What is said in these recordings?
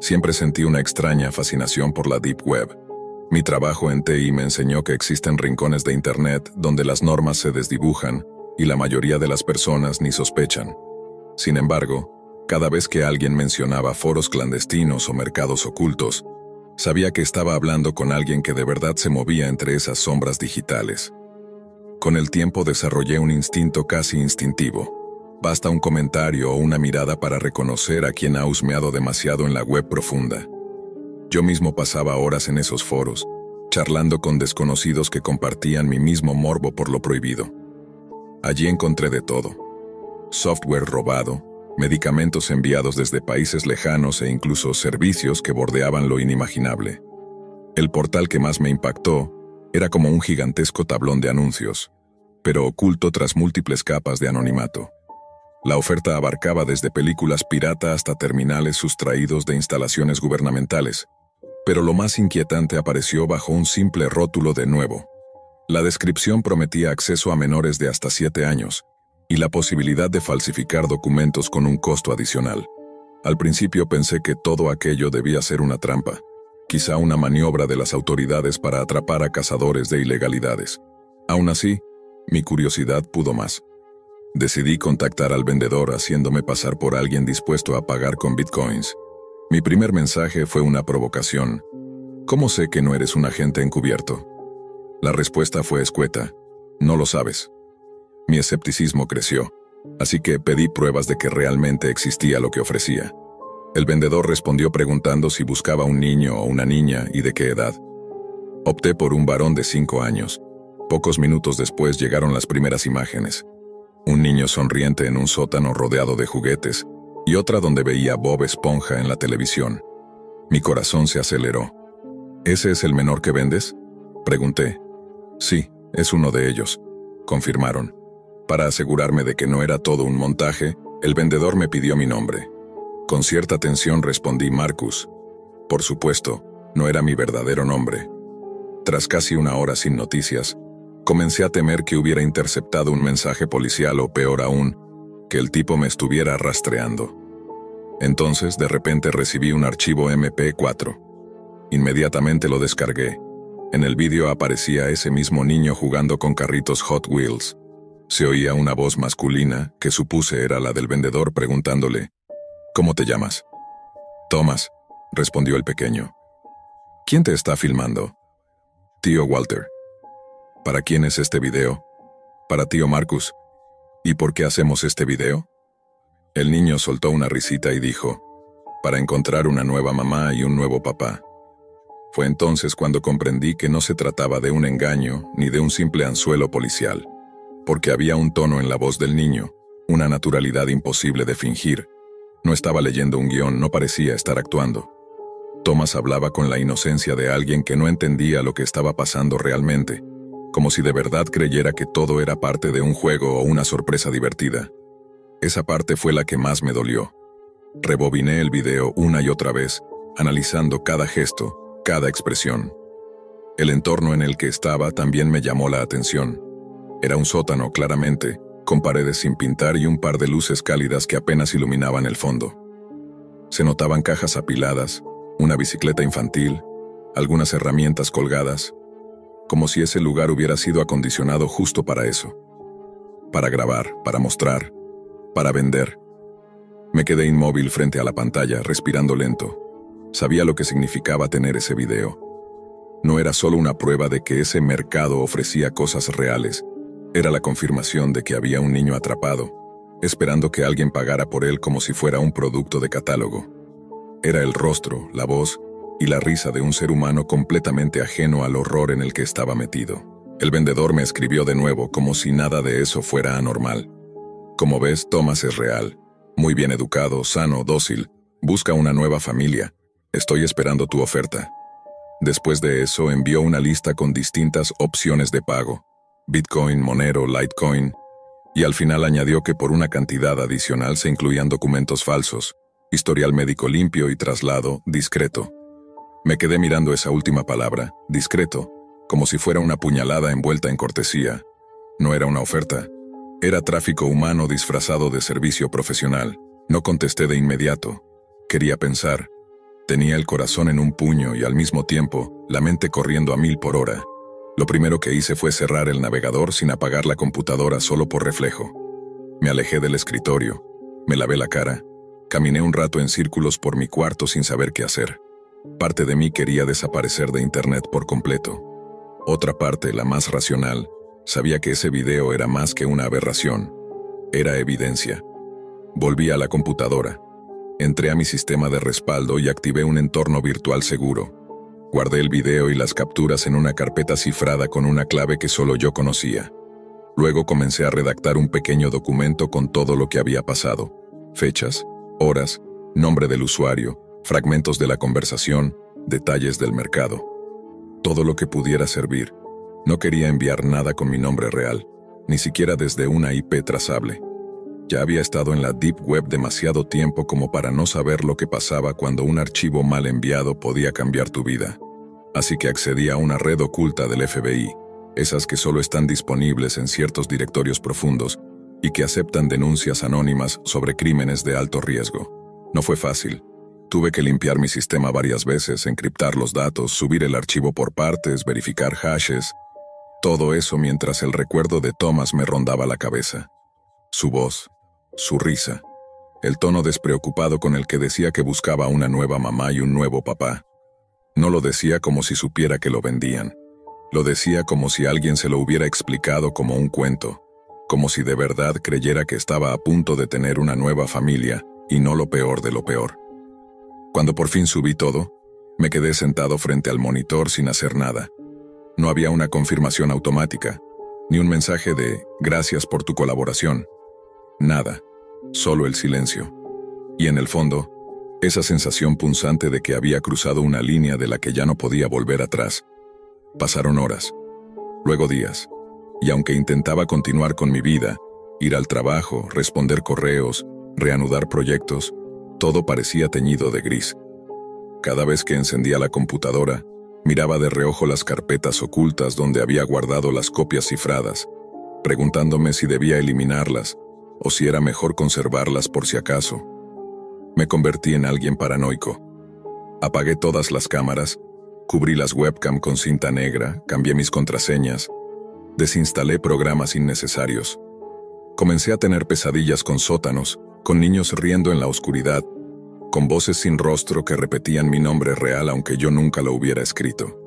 Siempre sentí una extraña fascinación por la Deep Web. Mi trabajo en TI me enseñó que existen rincones de Internet donde las normas se desdibujan y la mayoría de las personas ni sospechan. Sin embargo, cada vez que alguien mencionaba foros clandestinos o mercados ocultos, sabía que estaba hablando con alguien que de verdad se movía entre esas sombras digitales. Con el tiempo desarrollé un instinto casi instintivo. Basta un comentario o una mirada para reconocer a quien ha husmeado demasiado en la web profunda. Yo mismo pasaba horas en esos foros, charlando con desconocidos que compartían mi mismo morbo por lo prohibido. Allí encontré de todo: software robado, medicamentos enviados desde países lejanos e incluso servicios que bordeaban lo inimaginable. El portal que más me impactó era como un gigantesco tablón de anuncios, pero oculto tras múltiples capas de anonimato. La oferta abarcaba desde películas pirata hasta terminales sustraídos de instalaciones gubernamentales, pero lo más inquietante apareció bajo un simple rótulo de nuevo. La descripción prometía acceso a menores de hasta 7 años y la posibilidad de falsificar documentos con un costo adicional. Al principio pensé que todo aquello debía ser una trampa, quizá una maniobra de las autoridades para atrapar a cazadores de ilegalidades. Aún así, mi curiosidad pudo más. Decidí contactar al vendedor haciéndome pasar por alguien dispuesto a pagar con bitcoins. Mi primer mensaje fue una provocación: ¿cómo sé que no eres un agente encubierto? La respuesta fue escueta: no lo sabes. Mi escepticismo creció, así que pedí pruebas de que realmente existía lo que ofrecía. El vendedor respondió preguntando si buscaba un niño o una niña y de qué edad. Opté por un varón de 5 años. Pocos minutos después llegaron las primeras imágenes. Un niño sonriente en un sótano rodeado de juguetes, y otra donde veía a Bob Esponja en la televisión. Mi corazón se aceleró. ¿Ese es el menor que vendes?, pregunté. Sí, es uno de ellos, confirmaron. Para asegurarme de que no era todo un montaje, el vendedor me pidió mi nombre. Con cierta tensión respondí Marcus. Por supuesto, no era mi verdadero nombre. Tras casi una hora sin noticias, comencé a temer que hubiera interceptado un mensaje policial o, peor aún, que el tipo me estuviera rastreando. Entonces, de repente recibí un archivo MP4. Inmediatamente lo descargué. En el vídeo aparecía ese mismo niño jugando con carritos Hot Wheels. Se oía una voz masculina, que supuse era la del vendedor, preguntándole: ¿cómo te llamas? Thomas, respondió el pequeño. ¿Quién te está filmando? Tío Walter. ¿Para quién es este video? Para tío Marcus. ¿Y por qué hacemos este video? El niño soltó una risita y dijo: para encontrar una nueva mamá y un nuevo papá. Fue entonces cuando comprendí que no se trataba de un engaño ni de un simple anzuelo policial, porque había un tono en la voz del niño, una naturalidad imposible de fingir. No estaba leyendo un guión, no parecía estar actuando. Thomas hablaba con la inocencia de alguien que no entendía lo que estaba pasando realmente, como si de verdad creyera que todo era parte de un juego o una sorpresa divertida. Esa parte fue la que más me dolió. Rebobiné el video una y otra vez, analizando cada gesto, cada expresión. El entorno en el que estaba también me llamó la atención. Era un sótano, claramente, con paredes sin pintar y un par de luces cálidas que apenas iluminaban el fondo. Se notaban cajas apiladas, una bicicleta infantil, algunas herramientas colgadas, como si ese lugar hubiera sido acondicionado justo para eso. Para grabar, para mostrar, para vender. Me quedé inmóvil frente a la pantalla, respirando lento. Sabía lo que significaba tener ese video. No era solo una prueba de que ese mercado ofrecía cosas reales, era la confirmación de que había un niño atrapado, esperando que alguien pagara por él como si fuera un producto de catálogo. Era el rostro, la voz y la risa de un ser humano completamente ajeno al horror en el que estaba metido. El vendedor me escribió de nuevo como si nada de eso fuera anormal. Como ves, Thomas es real. Muy bien educado, sano, dócil. Busca una nueva familia. Estoy esperando tu oferta. Después de eso envió una lista con distintas opciones de pago: Bitcoin, Monero, Litecoin, y al final añadió que por una cantidad adicional se incluían documentos falsos, historial médico limpio y traslado discreto. Me quedé mirando esa última palabra, discreto, como si fuera una puñalada envuelta en cortesía. No era una oferta. Era tráfico humano disfrazado de servicio profesional. No contesté de inmediato. Quería pensar. Tenía el corazón en un puño y al mismo tiempo, la mente corriendo a 1000 por hora. Lo primero que hice fue cerrar el navegador sin apagar la computadora solo por reflejo. Me alejé del escritorio, me lavé la cara, caminé un rato en círculos por mi cuarto sin saber qué hacer. Parte de mí quería desaparecer de internet por completo. Otra parte, la más racional, sabía que ese video era más que una aberración. Era evidencia. Volví a la computadora. Entré a mi sistema de respaldo y activé un entorno virtual seguro. Guardé el video y las capturas en una carpeta cifrada con una clave que solo yo conocía. Luego comencé a redactar un pequeño documento con todo lo que había pasado. Fechas, horas, nombre del usuario, fragmentos de la conversación, detalles del mercado. Todo lo que pudiera servir. No quería enviar nada con mi nombre real, ni siquiera desde una IP trazable. Ya había estado en la Deep Web demasiado tiempo como para no saber lo que pasaba cuando un archivo mal enviado podía cambiar tu vida. Así que accedí a una red oculta del FBI, esas que solo están disponibles en ciertos directorios profundos y que aceptan denuncias anónimas sobre crímenes de alto riesgo. No fue fácil. Tuve que limpiar mi sistema varias veces, encriptar los datos, subir el archivo por partes, verificar hashes. Todo eso mientras el recuerdo de Thomas me rondaba la cabeza. Su voz, su risa, el tono despreocupado con el que decía que buscaba una nueva mamá y un nuevo papá. No lo decía como si supiera que lo vendían. Lo decía como si alguien se lo hubiera explicado como un cuento, como si de verdad creyera que estaba a punto de tener una nueva familia y no lo peor de lo peor. Cuando por fin subí todo, me quedé sentado frente al monitor sin hacer nada. No había una confirmación automática, ni un mensaje de «gracias por tu colaboración». Nada, solo el silencio. Y en el fondo, esa sensación punzante de que había cruzado una línea de la que ya no podía volver atrás. Pasaron horas, luego días, y aunque intentaba continuar con mi vida, ir al trabajo, responder correos, reanudar proyectos, todo parecía teñido de gris. Cada vez que encendía la computadora, miraba de reojo las carpetas ocultas donde había guardado las copias cifradas, preguntándome si debía eliminarlas o si era mejor conservarlas por si acaso. Me convertí en alguien paranoico. Apagué todas las cámaras, cubrí las webcam con cinta negra, cambié mis contraseñas, desinstalé programas innecesarios. Comencé a tener pesadillas con sótanos, con niños riendo en la oscuridad, con voces sin rostro que repetían mi nombre real aunque yo nunca lo hubiera escrito.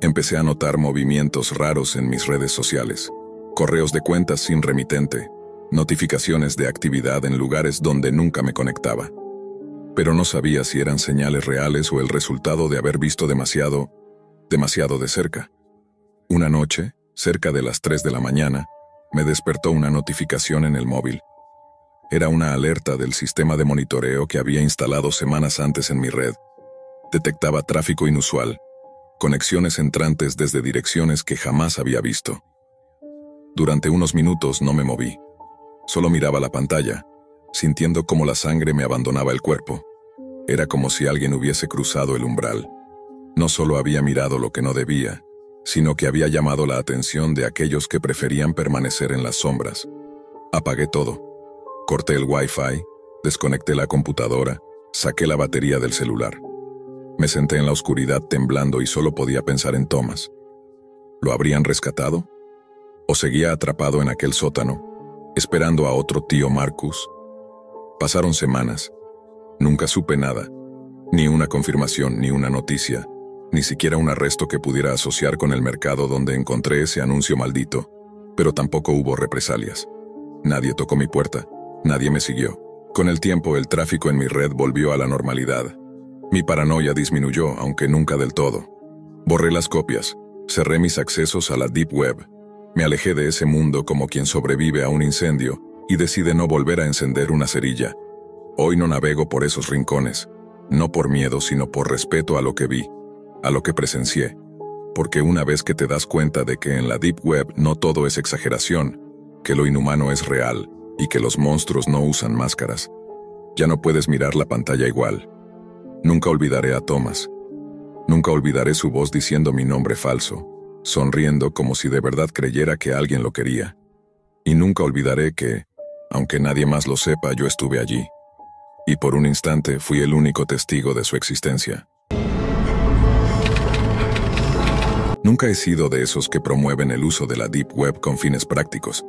Empecé a notar movimientos raros en mis redes sociales, correos de cuentas sin remitente, notificaciones de actividad en lugares donde nunca me conectaba. Pero no sabía si eran señales reales o el resultado de haber visto demasiado de cerca. Una noche, cerca de las 3 de la mañana, me despertó una notificación en el móvil. Era una alerta del sistema de monitoreo que había instalado semanas antes en mi red. Detectaba tráfico inusual, conexiones entrantes desde direcciones que jamás había visto. Durante unos minutos no me moví. Solo miraba la pantalla, sintiendo cómo la sangre me abandonaba el cuerpo. Era como si alguien hubiese cruzado el umbral. No solo había mirado lo que no debía, sino que había llamado la atención de aquellos que preferían permanecer en las sombras. Apagué todo. Corté el Wi-Fi, desconecté la computadora, saqué la batería del celular. Me senté en la oscuridad temblando y solo podía pensar en Thomas. ¿Lo habrían rescatado? ¿O seguía atrapado en aquel sótano, esperando a otro tío Marcus? Pasaron semanas. Nunca supe nada. Ni una confirmación, ni una noticia, ni siquiera un arresto que pudiera asociar con el mercado donde encontré ese anuncio maldito. Pero tampoco hubo represalias. Nadie tocó mi puerta. Nadie me siguió. Con el tiempo, el tráfico en mi red volvió a la normalidad. Mi paranoia disminuyó, aunque nunca del todo. Borré las copias. Cerré mis accesos a la Deep Web. Me alejé de ese mundo como quien sobrevive a un incendio y decide no volver a encender una cerilla. Hoy no navego por esos rincones, no por miedo, sino por respeto a lo que vi, a lo que presencié. Porque una vez que te das cuenta de que en la Deep Web no todo es exageración, que lo inhumano es real y que los monstruos no usan máscaras, ya no puedes mirar la pantalla igual. Nunca olvidaré a Thomas. Nunca olvidaré su voz diciendo mi nombre falso, sonriendo como si de verdad creyera que alguien lo quería. Y nunca olvidaré que, aunque nadie más lo sepa, yo estuve allí. y por un instante fui el único testigo de su existencia. Nunca he sido de esos que promueven el uso de la Deep Web con fines prácticos.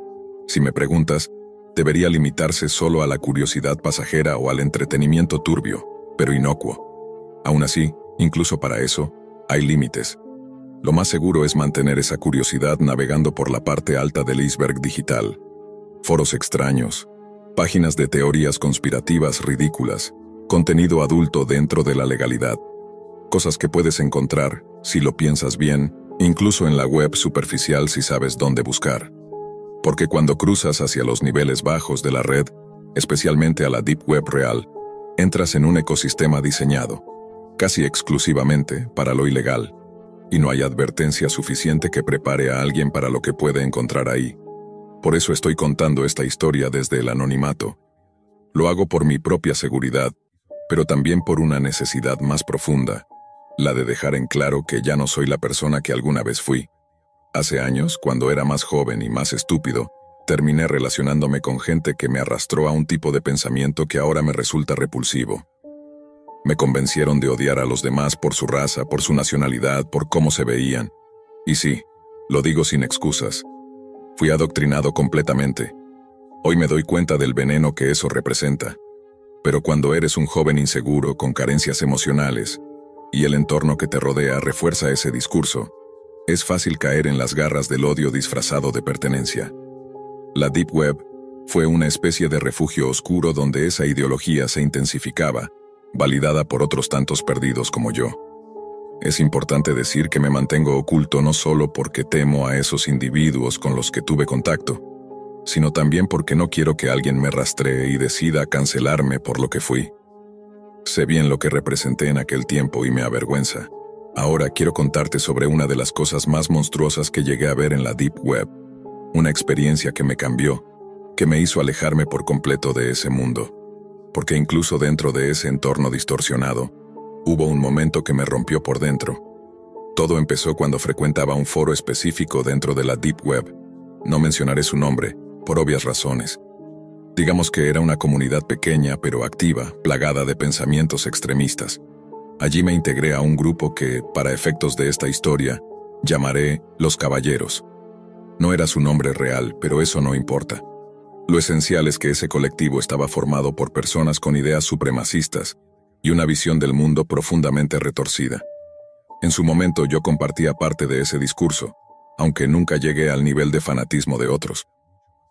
Si me preguntas, debería limitarse solo a la curiosidad pasajera o al entretenimiento turbio, pero inocuo. Aún así, incluso para eso, hay límites. Lo más seguro es mantener esa curiosidad navegando por la parte alta del iceberg digital. Foros extraños, páginas de teorías conspirativas ridículas, contenido adulto dentro de la legalidad. Cosas que puedes encontrar, si lo piensas bien, incluso en la web superficial si sabes dónde buscar. Porque cuando cruzas hacia los niveles bajos de la red, especialmente a la Deep Web real, entras en un ecosistema diseñado, casi exclusivamente para lo ilegal, y no hay advertencia suficiente que prepare a alguien para lo que puede encontrar ahí. Por eso estoy contando esta historia desde el anonimato. Lo hago por mi propia seguridad, pero también por una necesidad más profunda, la de dejar en claro que ya no soy la persona que alguna vez fui. Hace años, cuando era más joven y más estúpido, terminé relacionándome con gente que me arrastró a un tipo de pensamiento que ahora me resulta repulsivo. Me convencieron de odiar a los demás por su raza, por su nacionalidad, por cómo se veían. Y sí, lo digo sin excusas. Fui adoctrinado completamente. Hoy me doy cuenta del veneno que eso representa. Pero cuando eres un joven inseguro, con carencias emocionales, y el entorno que te rodea refuerza ese discurso, es fácil caer en las garras del odio disfrazado de pertenencia. La Deep Web fue una especie de refugio oscuro donde esa ideología se intensificaba, validada por otros tantos perdidos como yo. Es importante decir que me mantengo oculto no solo porque temo a esos individuos con los que tuve contacto, sino también porque no quiero que alguien me rastree y decida cancelarme por lo que fui. Sé bien lo que representé en aquel tiempo y me avergüenza. Ahora quiero contarte sobre una de las cosas más monstruosas que llegué a ver en la Deep Web, una experiencia que me cambió, que me hizo alejarme por completo de ese mundo, porque incluso dentro de ese entorno distorsionado, hubo un momento que me rompió por dentro. Todo empezó cuando frecuentaba un foro específico dentro de la Deep Web. No mencionaré su nombre, por obvias razones. Digamos que era una comunidad pequeña pero activa, plagada de pensamientos extremistas. Allí me integré a un grupo que, para efectos de esta historia, llamaré Los Caballeros. No era su nombre real, pero eso no importa. Lo esencial es que ese colectivo estaba formado por personas con ideas supremacistas y una visión del mundo profundamente retorcida. En su momento yo compartía parte de ese discurso, aunque nunca llegué al nivel de fanatismo de otros.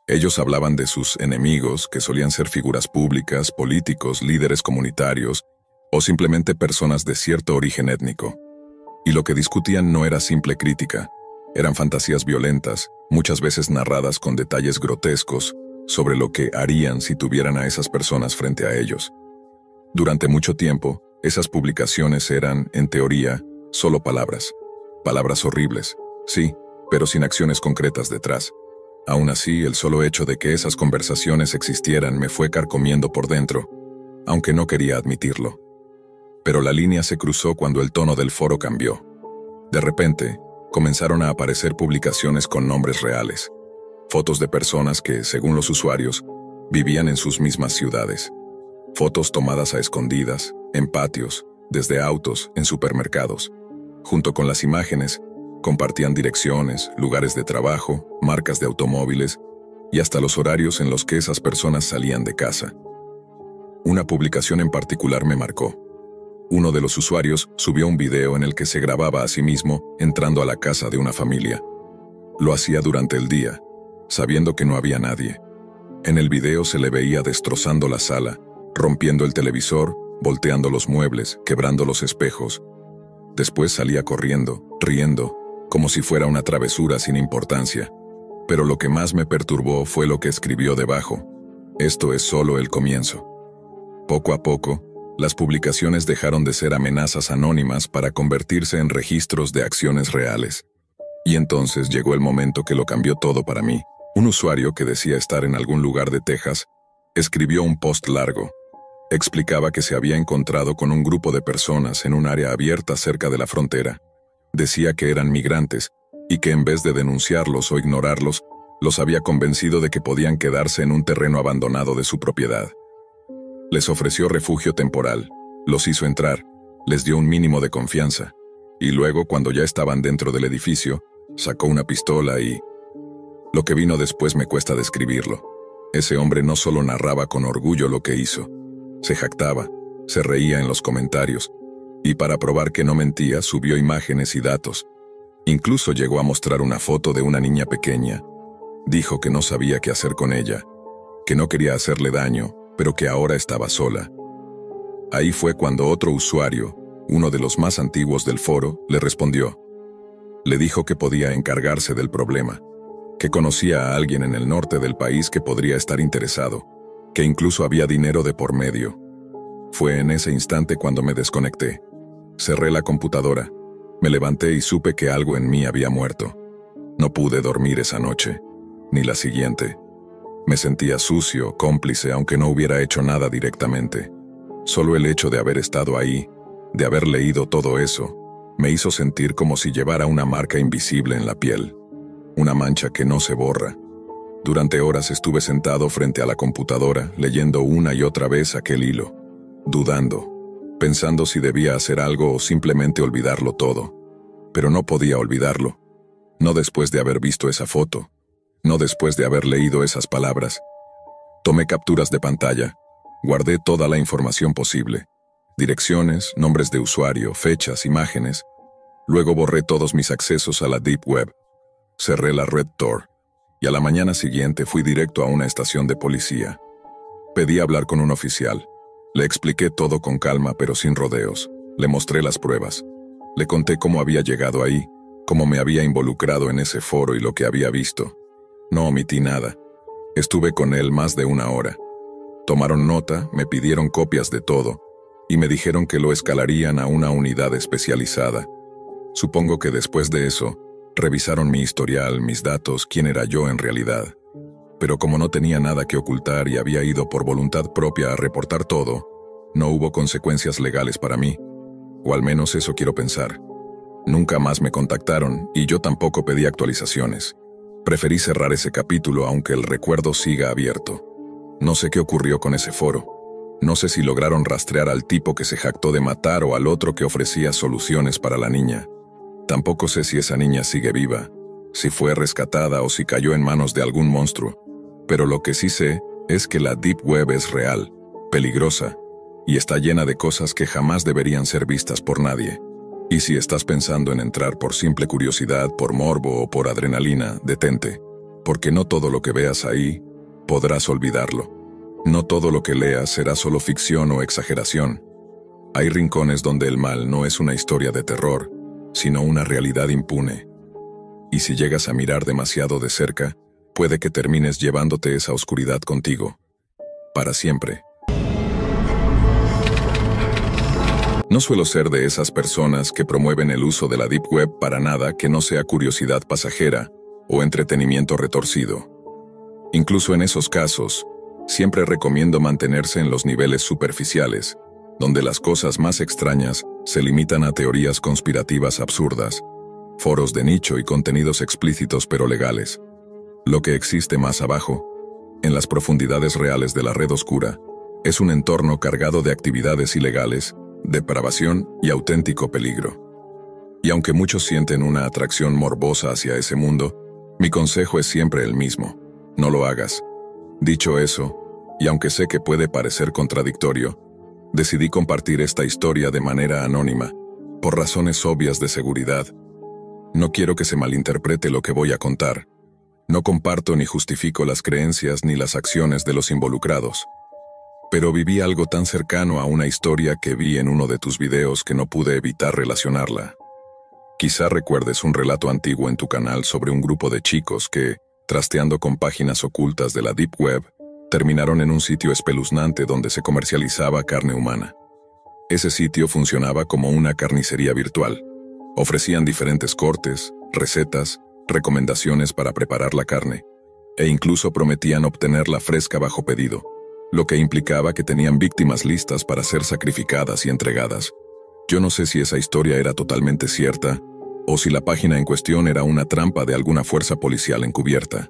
Ellos hablaban de sus enemigos, que solían ser figuras públicas, políticos, líderes comunitarios, o simplemente personas de cierto origen étnico. Y lo que discutían no era simple crítica, eran fantasías violentas, muchas veces narradas con detalles grotescos, sobre lo que harían si tuvieran a esas personas frente a ellos. Durante mucho tiempo, esas publicaciones eran, en teoría, solo palabras. Palabras horribles, sí, pero sin acciones concretas detrás. Aún así, el solo hecho de que esas conversaciones existieran me fue carcomiendo por dentro, aunque no quería admitirlo. Pero la línea se cruzó cuando el tono del foro cambió. De repente, comenzaron a aparecer publicaciones con nombres reales. Fotos de personas que, según los usuarios, vivían en sus mismas ciudades. Fotos tomadas a escondidas, en patios, desde autos, en supermercados. Junto con las imágenes, compartían direcciones, lugares de trabajo, marcas de automóviles y hasta los horarios en los que esas personas salían de casa. Una publicación en particular me marcó. Uno de los usuarios subió un video en el que se grababa a sí mismo entrando a la casa de una familia. Lo hacía durante el día, sabiendo que no había nadie. En el video se le veía destrozando la sala, rompiendo el televisor, volteando los muebles, quebrando los espejos. Después salía corriendo, riendo, como si fuera una travesura sin importancia. Pero lo que más me perturbó fue lo que escribió debajo. Esto es solo el comienzo. Poco a poco, las publicaciones dejaron de ser amenazas anónimas para convertirse en registros de acciones reales. Y entonces llegó el momento que lo cambió todo para mí. Un usuario que decía estar en algún lugar de Texas, escribió un post largo. Explicaba que se había encontrado con un grupo de personas en un área abierta cerca de la frontera. Decía que eran migrantes, y que en vez de denunciarlos o ignorarlos, los había convencido de que podían quedarse en un terreno abandonado de su propiedad. Les ofreció refugio temporal, los hizo entrar, les dio un mínimo de confianza, y luego, cuando ya estaban dentro del edificio, sacó una pistola y... Lo que vino después me cuesta describirlo. Ese hombre no solo narraba con orgullo lo que hizo, se jactaba, se reía en los comentarios, y para probar que no mentía, subió imágenes y datos. Incluso llegó a mostrar una foto de una niña pequeña. Dijo que no sabía qué hacer con ella, que no quería hacerle daño, pero que ahora estaba sola. Ahí fue cuando otro usuario, uno de los más antiguos del foro, le respondió. Le dijo que podía encargarse del problema, que conocía a alguien en el norte del país que podría estar interesado, que incluso había dinero de por medio. Fue en ese instante cuando me desconecté. Cerré la computadora, me levanté y supe que algo en mí había muerto. No pude dormir esa noche, ni la siguiente. Me sentía sucio, cómplice, aunque no hubiera hecho nada directamente. Solo el hecho de haber estado ahí, de haber leído todo eso, me hizo sentir como si llevara una marca invisible en la piel. Una mancha que no se borra. Durante horas estuve sentado frente a la computadora, leyendo una y otra vez aquel hilo, dudando, pensando si debía hacer algo o simplemente olvidarlo todo. Pero no podía olvidarlo. No después de haber visto esa foto. No después de haber leído esas palabras. Tomé capturas de pantalla. Guardé toda la información posible. Direcciones, nombres de usuario, fechas, imágenes. Luego borré todos mis accesos a la Deep Web. Cerré la red Tor. Y a la mañana siguiente fui directo a una estación de policía. Pedí hablar con un oficial. Le expliqué todo con calma pero sin rodeos. Le mostré las pruebas. Le conté cómo había llegado ahí, cómo me había involucrado en ese foro y lo que había visto. No omití nada. Estuve con él más de una hora. Tomaron nota, me pidieron copias de todo, y me dijeron que lo escalarían a una unidad especializada. Supongo que después de eso, revisaron mi historial, mis datos, quién era yo en realidad. Pero como no tenía nada que ocultar y había ido por voluntad propia a reportar todo, no hubo consecuencias legales para mí. O al menos eso quiero pensar. Nunca más me contactaron y yo tampoco pedí actualizaciones. Preferí cerrar ese capítulo aunque el recuerdo siga abierto. No sé qué ocurrió con ese foro. No sé si lograron rastrear al tipo que se jactó de matar o al otro que ofrecía soluciones para la niña. Tampoco sé si esa niña sigue viva, si fue rescatada o si cayó en manos de algún monstruo. Pero lo que sí sé es que la Deep Web es real, peligrosa, y está llena de cosas que jamás deberían ser vistas por nadie. Y si estás pensando en entrar por simple curiosidad, por morbo o por adrenalina, detente, porque no todo lo que veas ahí podrás olvidarlo. No todo lo que leas será solo ficción o exageración. Hay rincones donde el mal no es una historia de terror, sino una realidad impune. Y si llegas a mirar demasiado de cerca, puede que termines llevándote esa oscuridad contigo. Para siempre. No suelo ser de esas personas que promueven el uso de la Deep Web para nada que no sea curiosidad pasajera o entretenimiento retorcido. Incluso en esos casos, siempre recomiendo mantenerse en los niveles superficiales, donde las cosas más extrañas se limitan a teorías conspirativas absurdas, foros de nicho y contenidos explícitos pero legales. Lo que existe más abajo, en las profundidades reales de la red oscura, es un entorno cargado de actividades ilegales, depravación y auténtico peligro. Y aunque muchos sienten una atracción morbosa hacia ese mundo, mi consejo es siempre el mismo: no lo hagas. Dicho eso, y aunque sé que puede parecer contradictorio, decidí compartir esta historia de manera anónima, por razones obvias de seguridad. No quiero que se malinterprete lo que voy a contar. No comparto ni justifico las creencias ni las acciones de los involucrados. Pero viví algo tan cercano a una historia que vi en uno de tus videos que no pude evitar relacionarla. Quizá recuerdes un relato antiguo en tu canal sobre un grupo de chicos que, trasteando con páginas ocultas de la Deep Web, terminaron en un sitio espeluznante donde se comercializaba carne humana. Ese sitio funcionaba como una carnicería virtual. Ofrecían diferentes cortes, recetas, recomendaciones para preparar la carne, e incluso prometían obtenerla fresca bajo pedido, lo que implicaba que tenían víctimas listas para ser sacrificadas y entregadas. Yo no sé si esa historia era totalmente cierta, o si la página en cuestión era una trampa de alguna fuerza policial encubierta.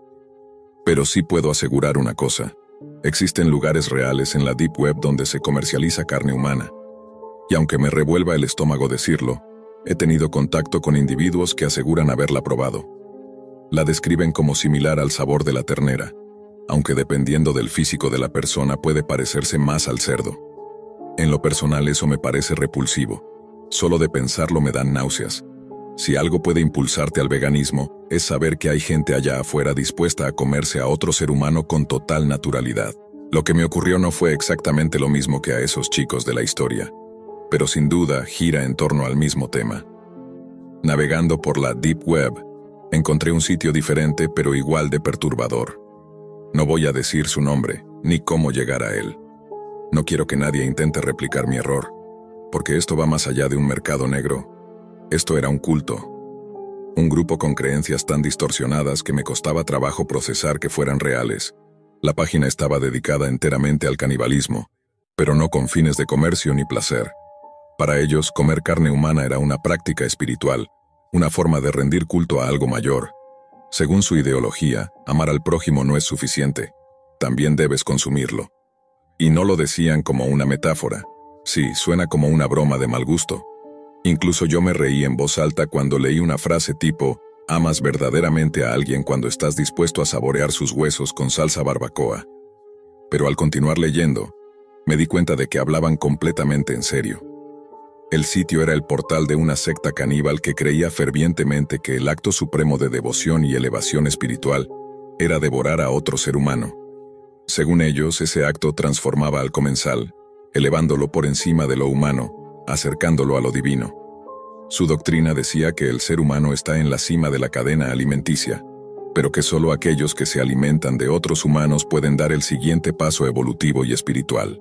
Pero sí puedo asegurar una cosa: Existen lugares reales en la Deep Web donde se comercializa carne humana. Y aunque me revuelva el estómago decirlo, he tenido contacto con individuos que aseguran haberla probado. La describen como similar al sabor de la ternera, aunque dependiendo del físico de la persona puede parecerse más al cerdo. En lo personal eso me parece repulsivo. Solo de pensarlo me dan náuseas. Si algo puede impulsarte al veganismo, es saber que hay gente allá afuera dispuesta a comerse a otro ser humano con total naturalidad. Lo que me ocurrió no fue exactamente lo mismo que a esos chicos de la historia, pero sin duda gira en torno al mismo tema. Navegando por la Deep Web, encontré un sitio diferente pero igual de perturbador. No voy a decir su nombre, ni cómo llegar a él. No quiero que nadie intente replicar mi error, porque esto va más allá de un mercado negro. Esto era un culto. Un grupo con creencias tan distorsionadas que me costaba trabajo procesar que fueran reales. La página estaba dedicada enteramente al canibalismo, pero no con fines de comercio ni placer. Para ellos, comer carne humana era una práctica espiritual, una forma de rendir culto a algo mayor. Según su ideología, amar al prójimo no es suficiente. También debes consumirlo. Y no lo decían como una metáfora. Sí, suena como una broma de mal gusto. Incluso yo me reí en voz alta cuando leí una frase tipo, amas verdaderamente a alguien cuando estás dispuesto a saborear sus huesos con salsa barbacoa. Pero al continuar leyendo, me di cuenta de que hablaban completamente en serio. El sitio era el portal de una secta caníbal que creía fervientemente que el acto supremo de devoción y elevación espiritual era devorar a otro ser humano. Según ellos, ese acto transformaba al comensal, elevándolo por encima de lo humano, acercándolo a lo divino. Su doctrina decía que el ser humano está en la cima de la cadena alimenticia, pero que solo aquellos que se alimentan de otros humanos pueden dar el siguiente paso evolutivo y espiritual.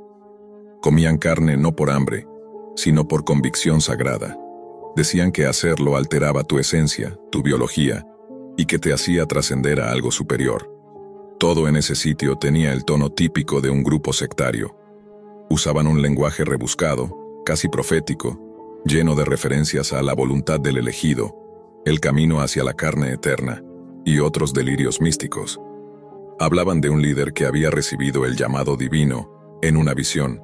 Comían carne no por hambre, sino por convicción sagrada. Decían que hacerlo alteraba tu esencia, tu biología, y que te hacía trascender a algo superior. Todo en ese sitio tenía el tono típico de un grupo sectario. Usaban un lenguaje rebuscado, casi profético, lleno de referencias a la voluntad del elegido, el camino hacia la carne eterna, y otros delirios místicos. Hablaban de un líder que había recibido el llamado divino en una visión,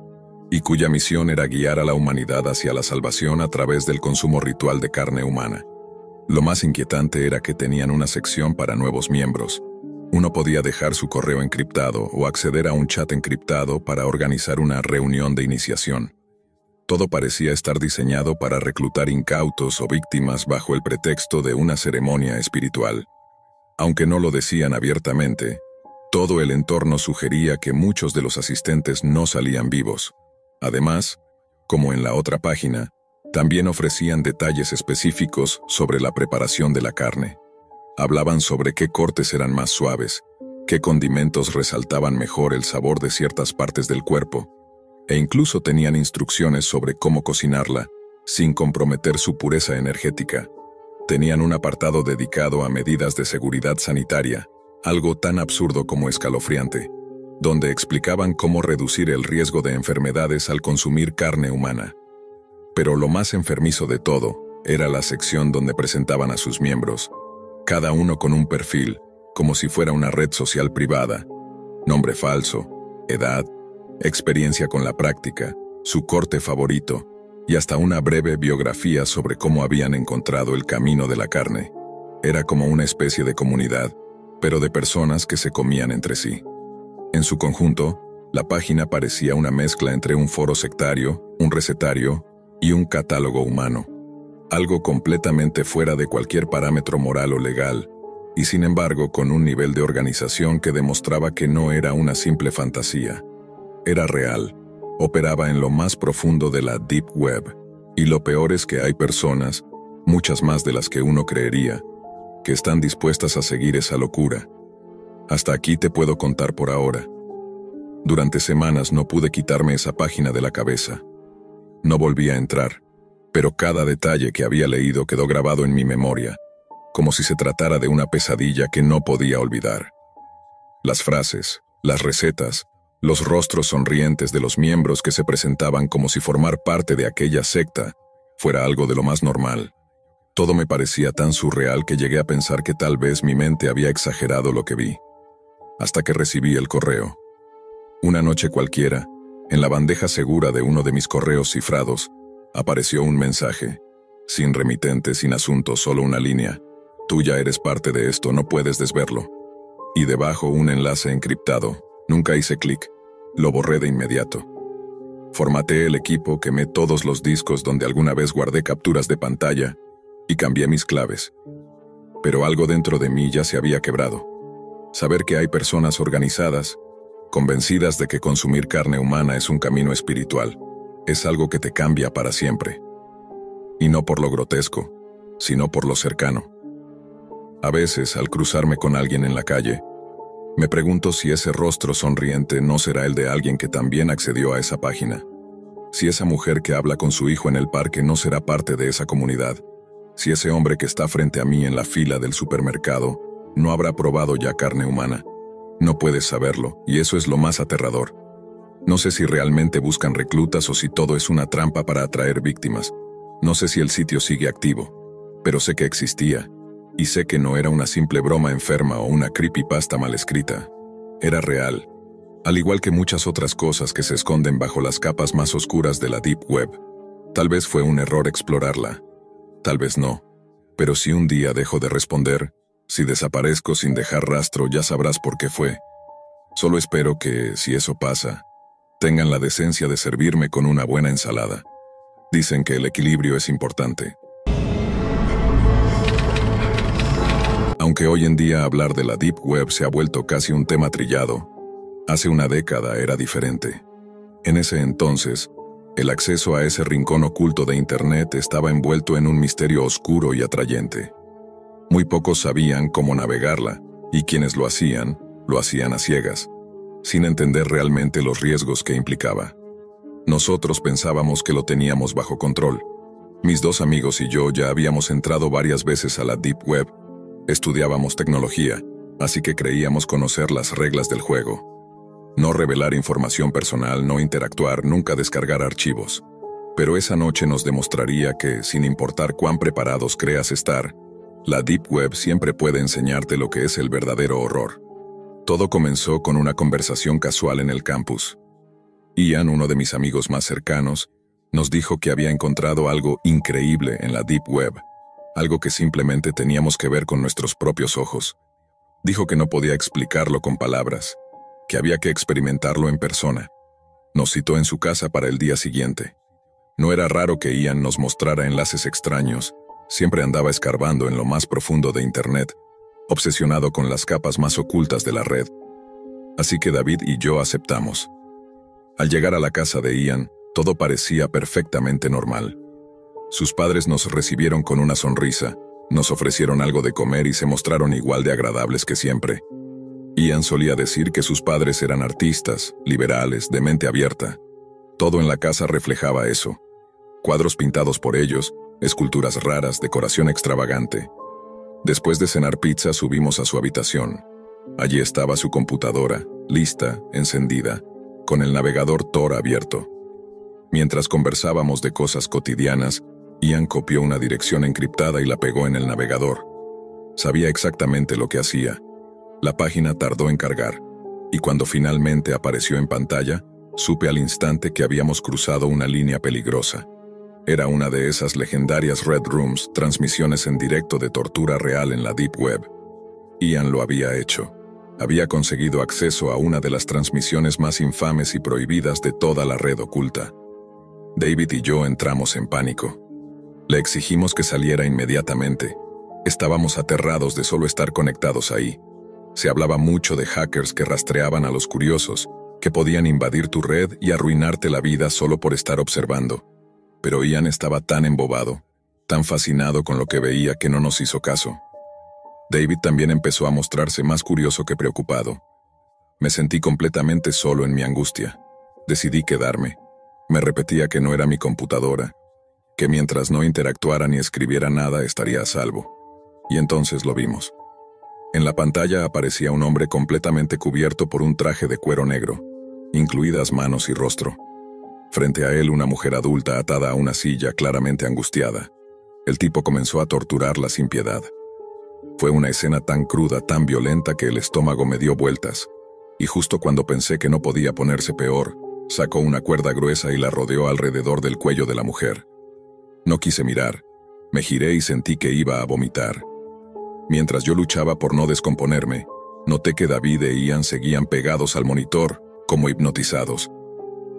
y cuya misión era guiar a la humanidad hacia la salvación a través del consumo ritual de carne humana. Lo más inquietante era que tenían una sección para nuevos miembros. Uno podía dejar su correo encriptado o acceder a un chat encriptado para organizar una reunión de iniciación. Todo parecía estar diseñado para reclutar incautos o víctimas bajo el pretexto de una ceremonia espiritual. Aunque no lo decían abiertamente, todo el entorno sugería que muchos de los asistentes no salían vivos. Además, como en la otra página, también ofrecían detalles específicos sobre la preparación de la carne. Hablaban sobre qué cortes eran más suaves, qué condimentos resaltaban mejor el sabor de ciertas partes del cuerpo, e incluso tenían instrucciones sobre cómo cocinarla, sin comprometer su pureza energética. Tenían un apartado dedicado a medidas de seguridad sanitaria, algo tan absurdo como escalofriante, donde explicaban cómo reducir el riesgo de enfermedades al consumir carne humana. Pero lo más enfermizo de todo era la sección donde presentaban a sus miembros, cada uno con un perfil, como si fuera una red social privada, nombre falso, edad, experiencia con la práctica, su corte favorito, y hasta una breve biografía sobre cómo habían encontrado el camino de la carne. Era como una especie de comunidad, pero de personas que se comían entre sí. En su conjunto, la página parecía una mezcla entre un foro sectario, un recetario y un catálogo humano. Algo completamente fuera de cualquier parámetro moral o legal, y sin embargo con un nivel de organización que demostraba que no era una simple fantasía. Era real, operaba en lo más profundo de la Deep Web, y lo peor es que hay personas, muchas más de las que uno creería, que están dispuestas a seguir esa locura. Hasta aquí te puedo contar por ahora. Durante semanas no pude quitarme esa página de la cabeza. No volví a entrar, pero cada detalle que había leído quedó grabado en mi memoria, como si se tratara de una pesadilla que no podía olvidar. Las frases, las recetas, los rostros sonrientes de los miembros que se presentaban como si formar parte de aquella secta fuera algo de lo más normal. Todo me parecía tan surreal que llegué a pensar que tal vez mi mente había exagerado lo que vi. Hasta que recibí el correo. Una noche cualquiera, en la bandeja segura de uno de mis correos cifrados, apareció un mensaje. Sin remitente, sin asunto, solo una línea. Tú ya eres parte de esto, no puedes desverlo. Y debajo un enlace encriptado. Nunca hice clic. Lo borré de inmediato. Formateé el equipo, quemé todos los discos donde alguna vez guardé capturas de pantalla y cambié mis claves. Pero algo dentro de mí ya se había quebrado. Saber que hay personas organizadas, convencidas de que consumir carne humana es un camino espiritual, es algo que te cambia para siempre. Y no por lo grotesco, sino por lo cercano. A veces, al cruzarme con alguien en la calle, me pregunto si ese rostro sonriente no será el de alguien que también accedió a esa página. Si esa mujer que habla con su hijo en el parque no será parte de esa comunidad. Si ese hombre que está frente a mí en la fila del supermercado no habrá probado ya carne humana. No puedes saberlo, y eso es lo más aterrador. No sé si realmente buscan reclutas o si todo es una trampa para atraer víctimas. No sé si el sitio sigue activo, pero sé que existía, y sé que no era una simple broma enferma o una creepypasta mal escrita. Era real, al igual que muchas otras cosas que se esconden bajo las capas más oscuras de la Deep Web. Tal vez fue un error explorarla, tal vez no, pero si un día dejo de responder, si desaparezco sin dejar rastro, ya sabrás por qué fue. Solo espero que, si eso pasa, tengan la decencia de servirme con una buena ensalada. Dicen que el equilibrio es importante. Aunque hoy en día hablar de la Deep Web se ha vuelto casi un tema trillado, hace una década era diferente. En ese entonces, el acceso a ese rincón oculto de Internet estaba envuelto en un misterio oscuro y atrayente. Muy pocos sabían cómo navegarla, y quienes lo hacían a ciegas, sin entender realmente los riesgos que implicaba. Nosotros pensábamos que lo teníamos bajo control. Mis dos amigos y yo ya habíamos entrado varias veces a la Deep Web, estudiábamos tecnología, así que creíamos conocer las reglas del juego. No revelar información personal, no interactuar, nunca descargar archivos. Pero esa noche nos demostraría que, sin importar cuán preparados creas estar, la Deep Web siempre puede enseñarte lo que es el verdadero horror. Todo comenzó con una conversación casual en el campus. Ian, uno de mis amigos más cercanos, nos dijo que había encontrado algo increíble en la Deep Web, algo que simplemente teníamos que ver con nuestros propios ojos. Dijo que no podía explicarlo con palabras, que había que experimentarlo en persona. Nos citó en su casa para el día siguiente. No era raro que Ian nos mostrara enlaces extraños. Siempre andaba escarbando en lo más profundo de Internet, obsesionado con las capas más ocultas de la red. Así que David y yo aceptamos. Al llegar a la casa de Ian, todo parecía perfectamente normal. Sus padres nos recibieron con una sonrisa, nos ofrecieron algo de comer y se mostraron igual de agradables que siempre. Ian solía decir que sus padres eran artistas, liberales, de mente abierta. Todo en la casa reflejaba eso. Cuadros pintados por ellos, esculturas raras, decoración extravagante. Después de cenar pizza, subimos a su habitación. Allí estaba su computadora, lista, encendida, con el navegador Tor abierto. Mientras conversábamos de cosas cotidianas, Ian copió una dirección encriptada y la pegó en el navegador. Sabía exactamente lo que hacía. La página tardó en cargar, y cuando finalmente apareció en pantalla, supe al instante que habíamos cruzado una línea peligrosa. Era una de esas legendarias Red Rooms, transmisiones en directo de tortura real en la Deep Web. Ian lo había hecho. Había conseguido acceso a una de las transmisiones más infames y prohibidas de toda la red oculta. David y yo entramos en pánico. Le exigimos que saliera inmediatamente. Estábamos aterrados de solo estar conectados ahí. Se hablaba mucho de hackers que rastreaban a los curiosos, que podían invadir tu red y arruinarte la vida solo por estar observando. Pero Ian estaba tan embobado, tan fascinado con lo que veía que no nos hizo caso. David también empezó a mostrarse más curioso que preocupado. Me sentí completamente solo en mi angustia. Decidí quedarme. Me repetía que no era mi computadora, que mientras no interactuara ni escribiera nada estaría a salvo. Y entonces lo vimos. En la pantalla aparecía un hombre completamente cubierto por un traje de cuero negro, incluidas manos y rostro. Frente a él una mujer adulta atada a una silla, claramente angustiada. El tipo comenzó a torturarla sin piedad. Fue una escena tan cruda, tan violenta que el estómago me dio vueltas. y justo cuando pensé que no podía ponerse peor, sacó una cuerda gruesa y la rodeó alrededor del cuello de la mujer. No quise mirar. Me giré y sentí que iba a vomitar. Mientras yo luchaba por no descomponerme, noté que David e Ian seguían pegados al monitor, como hipnotizados.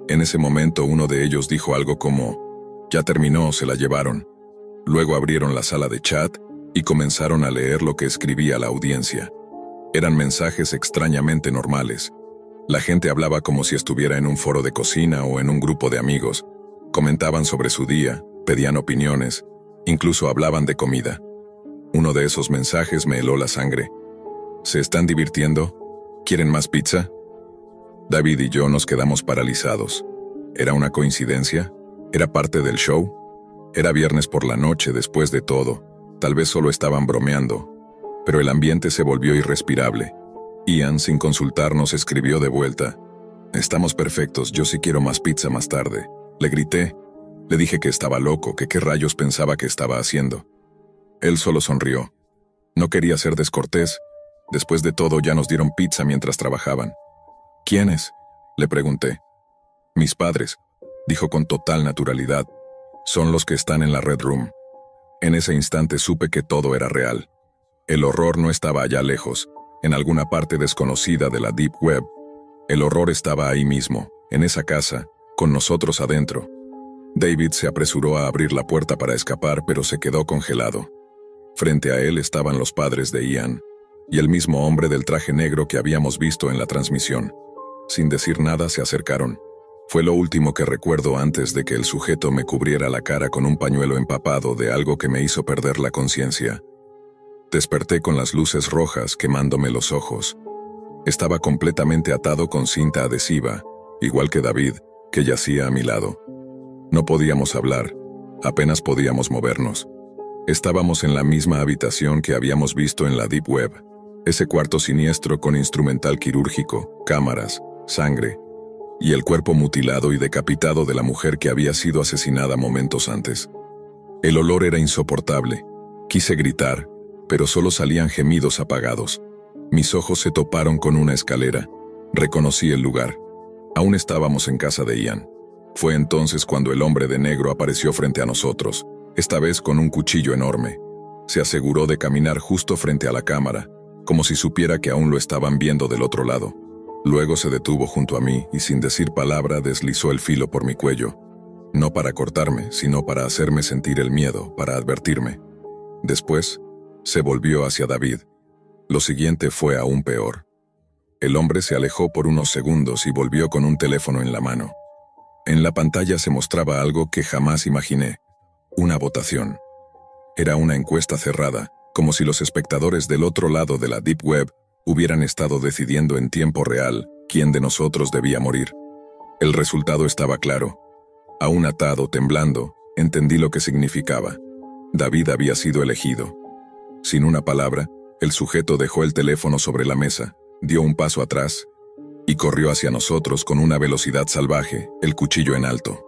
En ese momento uno de ellos dijo algo como, «Ya terminó, se la llevaron». Luego abrieron la sala de chat y comenzaron a leer lo que escribía la audiencia. Eran mensajes extrañamente normales. La gente hablaba como si estuviera en un foro de cocina o en un grupo de amigos. Comentaban sobre su día, pedían opiniones, incluso hablaban de comida. Uno de esos mensajes me heló la sangre. ¿Se están divirtiendo? ¿Quieren más pizza? David y yo nos quedamos paralizados. ¿Era una coincidencia? ¿Era parte del show? Era viernes por la noche después de todo. Tal vez solo estaban bromeando. Pero el ambiente se volvió irrespirable. Ian, sin consultarnos, escribió de vuelta. «Estamos perfectos, yo sí quiero más pizza más tarde». Le grité. Le dije que estaba loco, que qué rayos pensaba que estaba haciendo. Él solo sonrió. No quería ser descortés. Después de todo, ya nos dieron pizza mientras trabajaban. «¿Quiénes?», le pregunté. «Mis padres», dijo con total naturalidad. «Son los que están en la Red Room». En ese instante supe que todo era real. El horror no estaba allá lejos, en alguna parte desconocida de la Deep Web. El horror estaba ahí mismo, en esa casa, con nosotros adentro. David se apresuró a abrir la puerta para escapar, pero se quedó congelado. Frente a él estaban los padres de Ian, y el mismo hombre del traje negro que habíamos visto en la transmisión. Sin decir nada se acercaron. Fue lo último que recuerdo antes de que el sujeto me cubriera la cara con un pañuelo empapado de algo que me hizo perder la conciencia. Desperté con las luces rojas quemándome los ojos. Estaba completamente atado con cinta adhesiva, igual que David, que yacía a mi lado. No podíamos hablar, apenas podíamos movernos. Estábamos en la misma habitación que habíamos visto en la Deep Web, ese cuarto siniestro con instrumental quirúrgico, cámaras, sangre, y el cuerpo mutilado y decapitado de la mujer que había sido asesinada momentos antes. El olor era insoportable. Quise gritar, pero solo salían gemidos apagados. Mis ojos se toparon con una escalera. Reconocí el lugar. Aún estábamos en casa de Ian. Fue entonces cuando el hombre de negro apareció frente a nosotros, esta vez con un cuchillo enorme. Se aseguró de caminar justo frente a la cámara, como si supiera que aún lo estaban viendo del otro lado. Luego se detuvo junto a mí y sin decir palabra deslizó el filo por mi cuello. No para cortarme, sino para hacerme sentir el miedo, para advertirme. Después, se volvió hacia David. Lo siguiente fue aún peor. El hombre se alejó por unos segundos y volvió con un teléfono en la mano. En la pantalla se mostraba algo que jamás imaginé. Una votación. Era una encuesta cerrada, como si los espectadores del otro lado de la Deep Web hubieran estado decidiendo en tiempo real quién de nosotros debía morir. El resultado estaba claro. Aún atado, temblando, entendí lo que significaba. David había sido elegido. Sin una palabra, el sujeto dejó el teléfono sobre la mesa, dio un paso atrás y corrió hacia nosotros con una velocidad salvaje, el cuchillo en alto.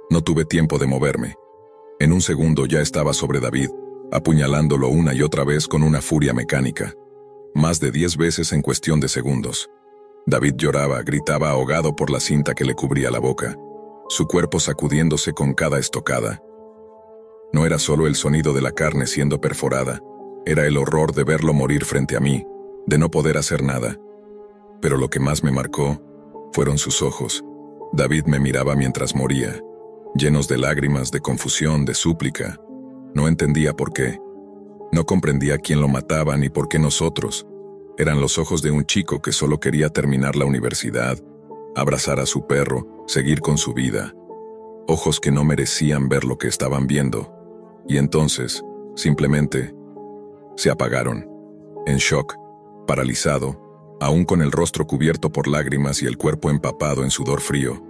No tuve tiempo de moverme. En un segundo ya estaba sobre David, apuñalándolo una y otra vez con una furia mecánica. Más de 10 veces en cuestión de segundos. David lloraba, gritaba ahogado por la cinta que le cubría la boca, su cuerpo sacudiéndose con cada estocada. No era solo el sonido de la carne siendo perforada, era el horror de verlo morir frente a mí, de no poder hacer nada. Pero lo que más me marcó fueron sus ojos. David me miraba mientras moría, llenos de lágrimas, de confusión, de súplica. No entendía por qué. No comprendía quién lo mataba ni por qué nosotros. Eran los ojos de un chico que solo quería terminar la universidad, abrazar a su perro, seguir con su vida. Ojos que no merecían ver lo que estaban viendo. Y entonces, simplemente, se apagaron. En shock, paralizado, aún con el rostro cubierto por lágrimas y el cuerpo empapado en sudor frío.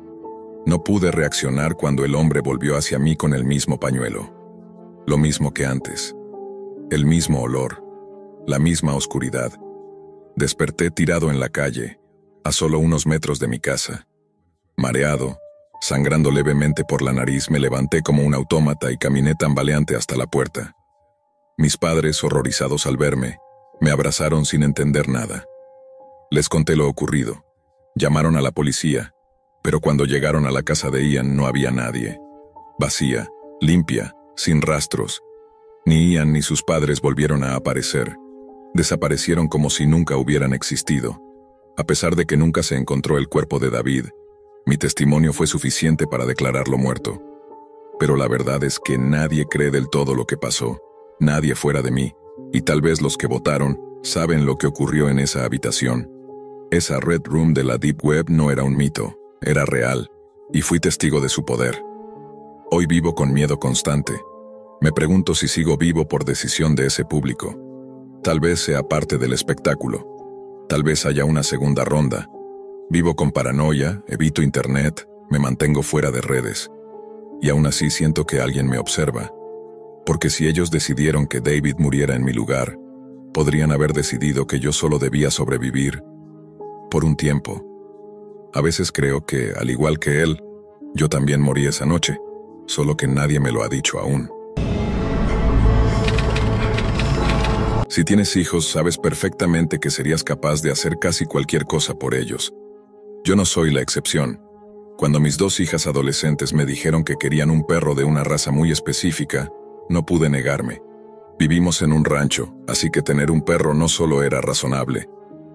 No pude reaccionar cuando el hombre volvió hacia mí con el mismo pañuelo. Lo mismo que antes. El mismo olor. La misma oscuridad. Desperté tirado en la calle, a solo unos metros de mi casa. Mareado, sangrando levemente por la nariz, me levanté como un autómata y caminé tambaleante hasta la puerta. Mis padres, horrorizados al verme, me abrazaron sin entender nada. Les conté lo ocurrido. Llamaron a la policía, pero cuando llegaron a la casa de Ian no había nadie. Vacía, limpia, sin rastros. Ni Ian ni sus padres volvieron a aparecer. Desaparecieron como si nunca hubieran existido. A pesar de que nunca se encontró el cuerpo de David, mi testimonio fue suficiente para declararlo muerto. Pero la verdad es que nadie cree del todo lo que pasó, nadie fuera de mí, y tal vez los que votaron saben lo que ocurrió en esa habitación. Esa Red Room de la Deep Web no era un mito, era real, y fui testigo de su poder. Hoy vivo con miedo constante. Me pregunto si sigo vivo por decisión de ese público. Tal vez sea parte del espectáculo. Tal vez haya una segunda ronda. Vivo con paranoia, evito internet, me mantengo fuera de redes. Y aún así siento que alguien me observa. Porque si ellos decidieron que David muriera en mi lugar, podrían haber decidido que yo solo debía sobrevivir por un tiempo. A veces creo que, al igual que él, yo también morí esa noche, solo que nadie me lo ha dicho aún. Si tienes hijos, sabes perfectamente que serías capaz de hacer casi cualquier cosa por ellos. Yo no soy la excepción. Cuando mis 2 hijas adolescentes me dijeron que querían un perro de una raza muy específica, no pude negarme. Vivimos en un rancho, así que tener un perro no solo era razonable,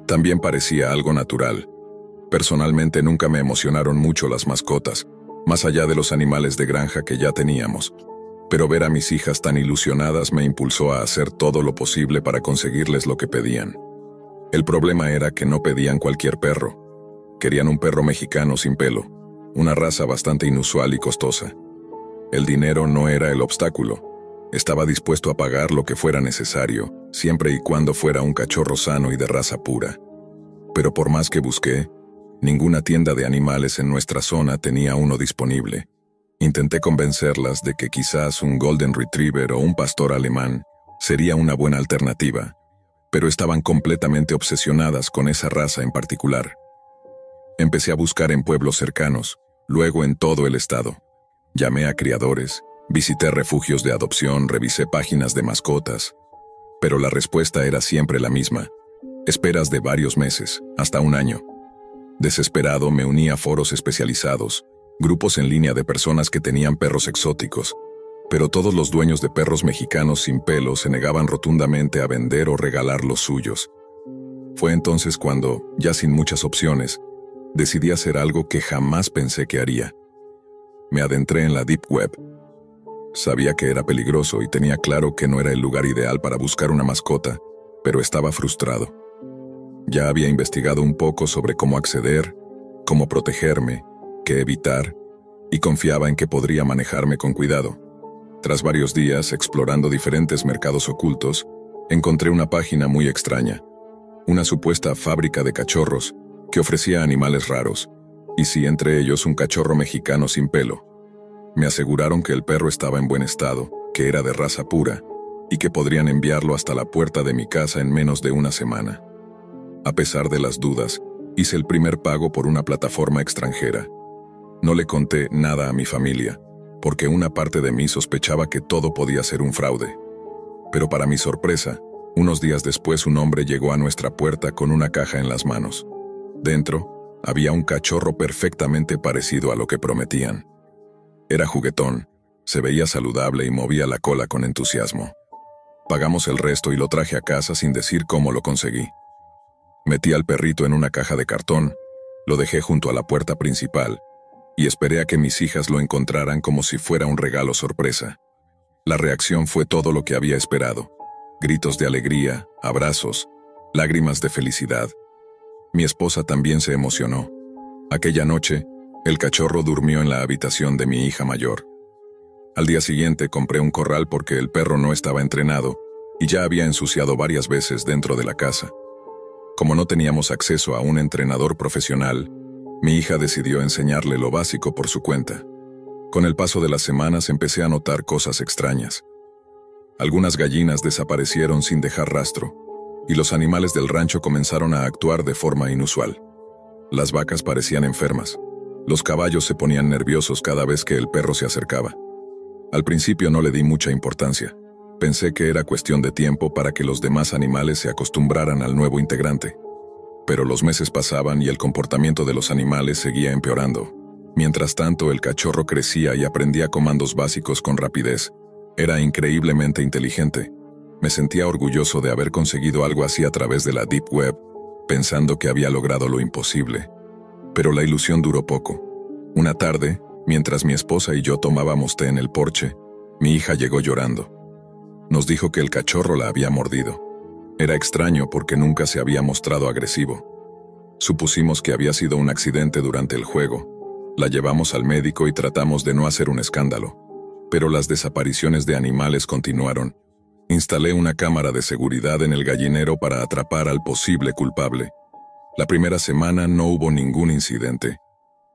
también parecía algo natural. Personalmente nunca me emocionaron mucho las mascotas, más allá de los animales de granja que ya teníamos. Pero ver a mis hijas tan ilusionadas me impulsó a hacer todo lo posible para conseguirles lo que pedían. El problema era que no pedían cualquier perro. Querían un perro mexicano sin pelo, una raza bastante inusual y costosa. El dinero no era el obstáculo. Estaba dispuesto a pagar lo que fuera necesario, siempre y cuando fuera un cachorro sano y de raza pura. Pero por más que busqué, ninguna tienda de animales en nuestra zona tenía uno disponible. Intenté convencerlas de que quizás un Golden Retriever o un pastor alemán sería una buena alternativa, pero estaban completamente obsesionadas con esa raza en particular. Empecé a buscar en pueblos cercanos, luego en todo el estado. Llamé a criadores, visité refugios de adopción, revisé páginas de mascotas, pero la respuesta era siempre la misma. Esperas de varios meses, hasta un año. Desesperado me uní a foros especializados, grupos en línea de personas que tenían perros exóticos, pero todos los dueños de perros mexicanos sin pelo se negaban rotundamente a vender o regalar los suyos. Fue entonces cuando, ya sin muchas opciones, decidí hacer algo que jamás pensé que haría. Me adentré en la Deep Web. Sabía que era peligroso y tenía claro que no era el lugar ideal para buscar una mascota, pero estaba frustrado. Ya había investigado un poco sobre cómo acceder, cómo protegerme, qué evitar, y confiaba en que podría manejarme con cuidado. Tras varios días explorando diferentes mercados ocultos, encontré una página muy extraña, una supuesta fábrica de cachorros que ofrecía animales raros, y sí, entre ellos un cachorro mexicano sin pelo. Me aseguraron que el perro estaba en buen estado, que era de raza pura, y que podrían enviarlo hasta la puerta de mi casa en menos de una semana. A pesar de las dudas, hice el primer pago por una plataforma extranjera. No le conté nada a mi familia, porque una parte de mí sospechaba que todo podía ser un fraude. Pero para mi sorpresa, unos días después un hombre llegó a nuestra puerta con una caja en las manos. Dentro, había un cachorro perfectamente parecido a lo que prometían. Era juguetón, se veía saludable y movía la cola con entusiasmo. Pagamos el resto y lo traje a casa sin decir cómo lo conseguí. Metí al perrito en una caja de cartón, lo dejé junto a la puerta principal y esperé a que mis hijas lo encontraran como si fuera un regalo sorpresa. La reacción fue todo lo que había esperado. Gritos de alegría, abrazos, lágrimas de felicidad. Mi esposa también se emocionó. Aquella noche, el cachorro durmió en la habitación de mi hija mayor. Al día siguiente compré un corral porque el perro no estaba entrenado y ya había ensuciado varias veces dentro de la casa. Como no teníamos acceso a un entrenador profesional, mi hija decidió enseñarle lo básico por su cuenta. Con el paso de las semanas empecé a notar cosas extrañas. Algunas gallinas desaparecieron sin dejar rastro, y los animales del rancho comenzaron a actuar de forma inusual. Las vacas parecían enfermas. Los caballos se ponían nerviosos cada vez que el perro se acercaba. Al principio no le di mucha importancia. Pensé que era cuestión de tiempo para que los demás animales se acostumbraran al nuevo integrante. Pero los meses pasaban y el comportamiento de los animales seguía empeorando. Mientras tanto, el cachorro crecía y aprendía comandos básicos con rapidez. Era increíblemente inteligente. Me sentía orgulloso de haber conseguido algo así a través de la Deep Web, pensando que había logrado lo imposible. Pero la ilusión duró poco. Una tarde, mientras mi esposa y yo tomábamos té en el porche, mi hija llegó llorando. Nos dijo que el cachorro la había mordido. Era extraño porque nunca se había mostrado agresivo. Supusimos que había sido un accidente durante el juego. La llevamos al médico y tratamos de no hacer un escándalo. Pero las desapariciones de animales continuaron. Instalé una cámara de seguridad en el gallinero para atrapar al posible culpable. La primera semana no hubo ningún incidente.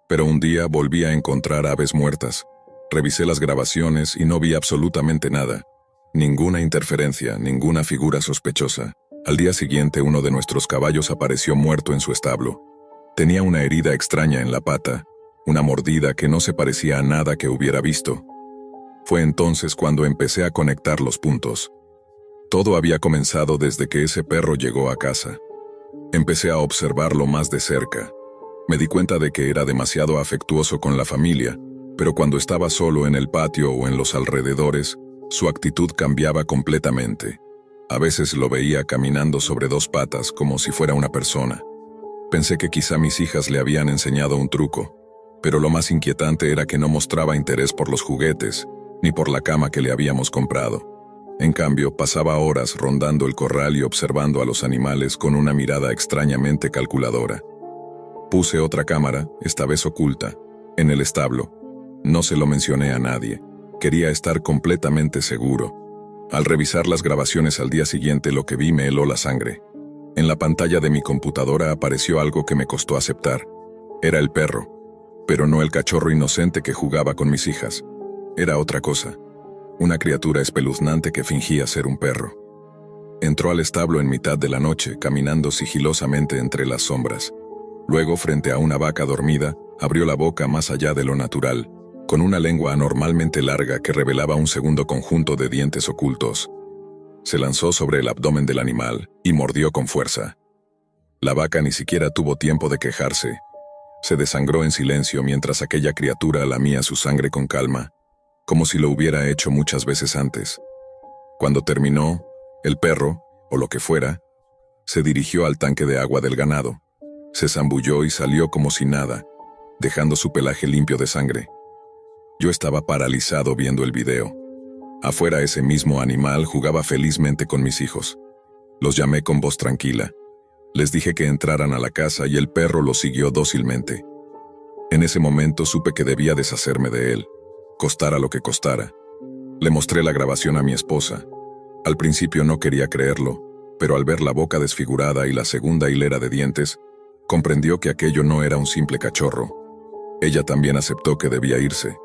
Pero un día volví a encontrar aves muertas. Revisé las grabaciones y no vi absolutamente nada. Ninguna interferencia, ninguna figura sospechosa. Al día siguiente, uno de nuestros caballos apareció muerto en su establo. Tenía una herida extraña en la pata, una mordida que no se parecía a nada que hubiera visto. Fue entonces cuando empecé a conectar los puntos. Todo había comenzado desde que ese perro llegó a casa. Empecé a observarlo más de cerca. Me di cuenta de que era demasiado afectuoso con la familia, pero cuando estaba solo en el patio o en los alrededores, su actitud cambiaba completamente. A veces lo veía caminando sobre dos patas como si fuera una persona. Pensé que quizá mis hijas le habían enseñado un truco, pero lo más inquietante era que no mostraba interés por los juguetes, ni por la cama que le habíamos comprado. En cambio, pasaba horas rondando el corral y observando a los animales con una mirada extrañamente calculadora. Puse otra cámara, esta vez oculta, en el establo. No se lo mencioné a nadie. Quería estar completamente seguro. Al revisar las grabaciones al día siguiente, lo que vi me heló la sangre. En la pantalla de mi computadora apareció algo que me costó aceptar. Era el perro, pero no el cachorro inocente que jugaba con mis hijas. Era otra cosa. Una criatura espeluznante que fingía ser un perro. Entró al establo en mitad de la noche, caminando sigilosamente entre las sombras. Luego, frente a una vaca dormida, abrió la boca más allá de lo natural, con una lengua anormalmente larga que revelaba un segundo conjunto de dientes ocultos. Se lanzó sobre el abdomen del animal y mordió con fuerza. La vaca ni siquiera tuvo tiempo de quejarse. Se desangró en silencio mientras aquella criatura lamía su sangre con calma, como si lo hubiera hecho muchas veces antes. Cuando terminó, el perro, o lo que fuera, se dirigió al tanque de agua del ganado. Se zambulló y salió como si nada, dejando su pelaje limpio de sangre. Yo estaba paralizado viendo el video. Afuera, ese mismo animal jugaba felizmente con mis hijos. Los llamé con voz tranquila. Les dije que entraran a la casa y el perro los siguió dócilmente. En ese momento supe que debía deshacerme de él, costara lo que costara. Le mostré la grabación a mi esposa. Al principio no quería creerlo, pero al ver la boca desfigurada y la segunda hilera de dientes, comprendió que aquello no era un simple cachorro. Ella también aceptó que debía irse.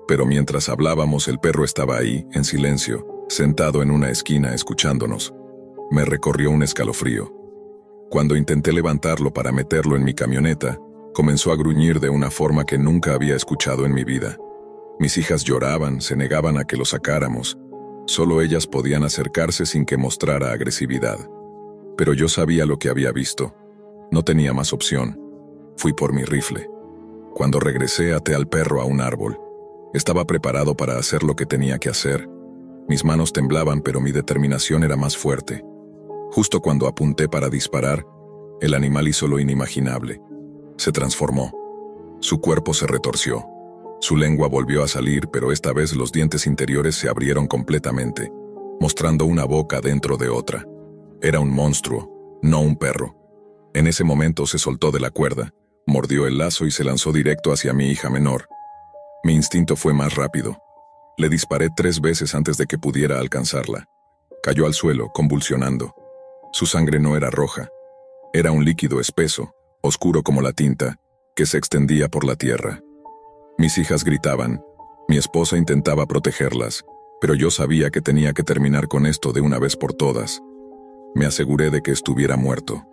Pero mientras hablábamos, el perro estaba ahí, en silencio, sentado en una esquina escuchándonos. Me recorrió un escalofrío. Cuando intenté levantarlo para meterlo en mi camioneta, comenzó a gruñir de una forma que nunca había escuchado en mi vida. Mis hijas lloraban, se negaban a que lo sacáramos. Solo ellas podían acercarse sin que mostrara agresividad. Pero yo sabía lo que había visto. No tenía más opción. Fui por mi rifle. Cuando regresé, até al perro a un árbol. Estaba preparado para hacer lo que tenía que hacer. Mis manos temblaban, pero mi determinación era más fuerte. Justo cuando apunté para disparar, el animal hizo lo inimaginable. Se transformó. Su cuerpo se retorció. Su lengua volvió a salir, pero esta vez los dientes interiores se abrieron completamente, mostrando una boca dentro de otra. Era un monstruo, no un perro. En ese momento se soltó de la cuerda, mordió el lazo y se lanzó directo hacia mi hija menor. Mi instinto fue más rápido. Le disparé 3 veces antes de que pudiera alcanzarla. Cayó al suelo, convulsionando. Su sangre no era roja. Era un líquido espeso, oscuro como la tinta, que se extendía por la tierra. Mis hijas gritaban. Mi esposa intentaba protegerlas, pero yo sabía que tenía que terminar con esto de una vez por todas. Me aseguré de que estuviera muerto.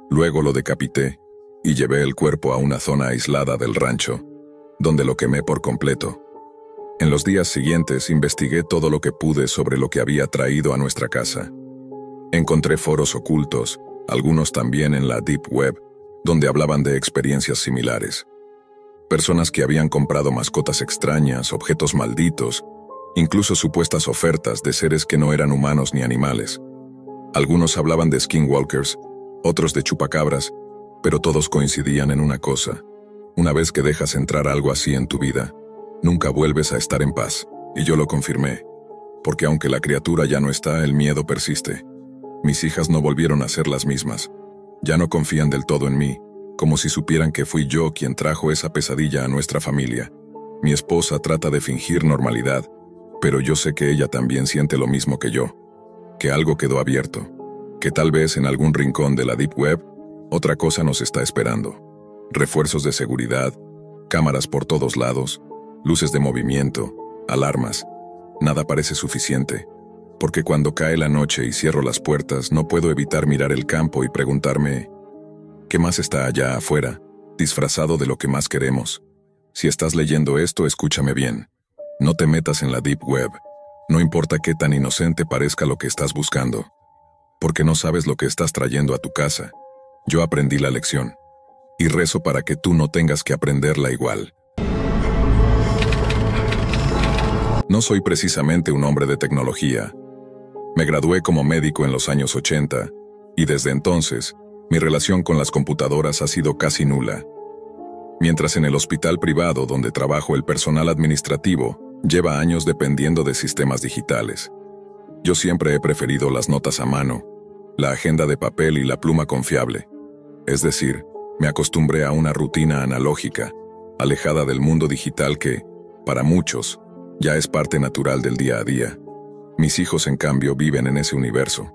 Luego lo decapité y llevé el cuerpo a una zona aislada del rancho, donde lo quemé por completo. En los días siguientes investigué todo lo que pude sobre lo que había traído a nuestra casa. Encontré foros ocultos, algunos también en la Deep Web, donde hablaban de experiencias similares. Personas que habían comprado mascotas extrañas, objetos malditos, incluso supuestas ofertas de seres que no eran humanos ni animales. Algunos hablaban de skinwalkers, otros de chupacabras, pero todos coincidían en una cosa. Una vez que dejas entrar algo así en tu vida, nunca vuelves a estar en paz. Y yo lo confirmé, porque aunque la criatura ya no está, el miedo persiste. Mis hijas no volvieron a ser las mismas. Ya no confían del todo en mí, como si supieran que fui yo quien trajo esa pesadilla a nuestra familia. Mi esposa trata de fingir normalidad, pero yo sé que ella también siente lo mismo que yo, que algo quedó abierto, que tal vez en algún rincón de la Deep Web, otra cosa nos está esperando. Refuerzos de seguridad, cámaras por todos lados, luces de movimiento, alarmas. Nada parece suficiente, porque cuando cae la noche y cierro las puertas no puedo evitar mirar el campo y preguntarme, ¿qué más está allá afuera, disfrazado de lo que más queremos? Si estás leyendo esto, escúchame bien. No te metas en la Deep Web, no importa qué tan inocente parezca lo que estás buscando, porque no sabes lo que estás trayendo a tu casa. Yo aprendí la lección, y rezo para que tú no tengas que aprenderla igual. No soy precisamente un hombre de tecnología. Me gradué como médico en los años 80, y desde entonces, mi relación con las computadoras ha sido casi nula. Mientras en el hospital privado donde trabajo el personal administrativo lleva años dependiendo de sistemas digitales. Yo siempre he preferido las notas a mano, la agenda de papel y la pluma confiable. Es decir, me acostumbré a una rutina analógica, alejada del mundo digital que, para muchos, ya es parte natural del día a día. Mis hijos, en cambio, viven en ese universo.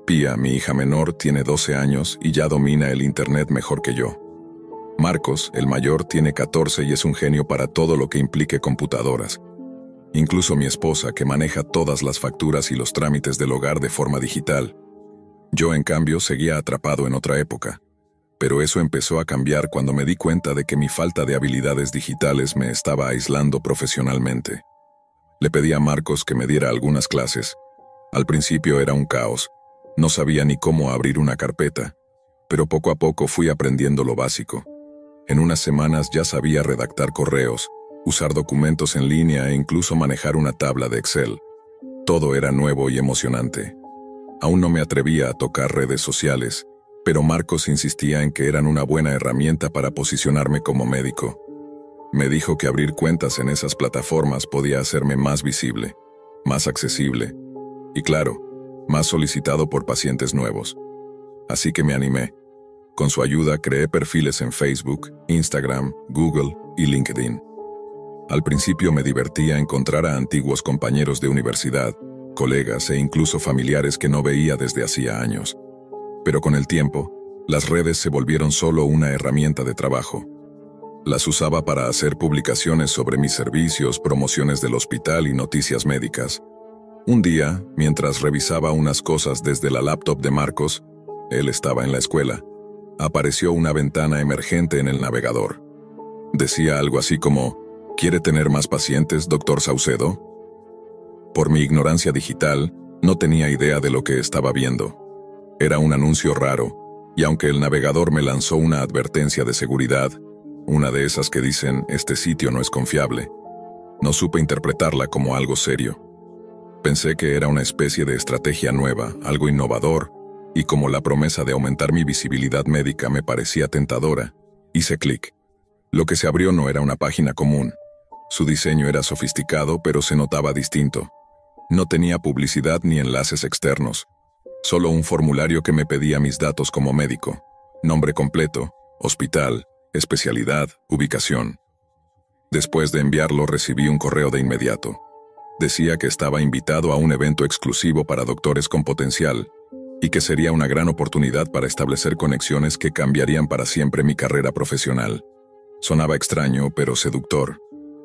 Pia, mi hija menor, tiene 12 años y ya domina el Internet mejor que yo. Marcos, el mayor, tiene 14 y es un genio para todo lo que implique computadoras. Incluso mi esposa, que maneja todas las facturas y los trámites del hogar de forma digital. Yo, en cambio, seguía atrapado en otra época. Pero eso empezó a cambiar cuando me di cuenta de que mi falta de habilidades digitales me estaba aislando profesionalmente. Le pedí a Marcos que me diera algunas clases. Al principio era un caos. No sabía ni cómo abrir una carpeta, pero poco a poco fui aprendiendo lo básico. En unas semanas ya sabía redactar correos, usar documentos en línea e incluso manejar una tabla de Excel. Todo era nuevo y emocionante. Aún no me atrevía a tocar redes sociales, pero Marcos insistía en que eran una buena herramienta para posicionarme como médico. Me dijo que abrir cuentas en esas plataformas podía hacerme más visible, más accesible y, claro, más solicitado por pacientes nuevos. Así que me animé. Con su ayuda creé perfiles en Facebook, Instagram, Google y LinkedIn. Al principio me divertía encontrar a antiguos compañeros de universidad, colegas e incluso familiares que no veía desde hacía años. Pero con el tiempo, las redes se volvieron solo una herramienta de trabajo. Las usaba para hacer publicaciones sobre mis servicios, promociones del hospital y noticias médicas. Un día, mientras revisaba unas cosas desde la laptop de Marcos, él estaba en la escuela, apareció una ventana emergente en el navegador. Decía algo así como, ¿quiere tener más pacientes, doctor Saucedo? Por mi ignorancia digital, no tenía idea de lo que estaba viendo. Era un anuncio raro, y aunque el navegador me lanzó una advertencia de seguridad, una de esas que dicen, este sitio no es confiable, no supe interpretarla como algo serio. Pensé que era una especie de estrategia nueva, algo innovador, y como la promesa de aumentar mi visibilidad médica me parecía tentadora, hice clic. Lo que se abrió no era una página común. Su diseño era sofisticado, pero se notaba distinto. No tenía publicidad ni enlaces externos. Solo un formulario que me pedía mis datos como médico. Nombre completo, hospital, especialidad, ubicación. Después de enviarlo recibí un correo de inmediato. Decía que estaba invitado a un evento exclusivo para doctores con potencial y que sería una gran oportunidad para establecer conexiones que cambiarían para siempre mi carrera profesional. Sonaba extraño, pero seductor.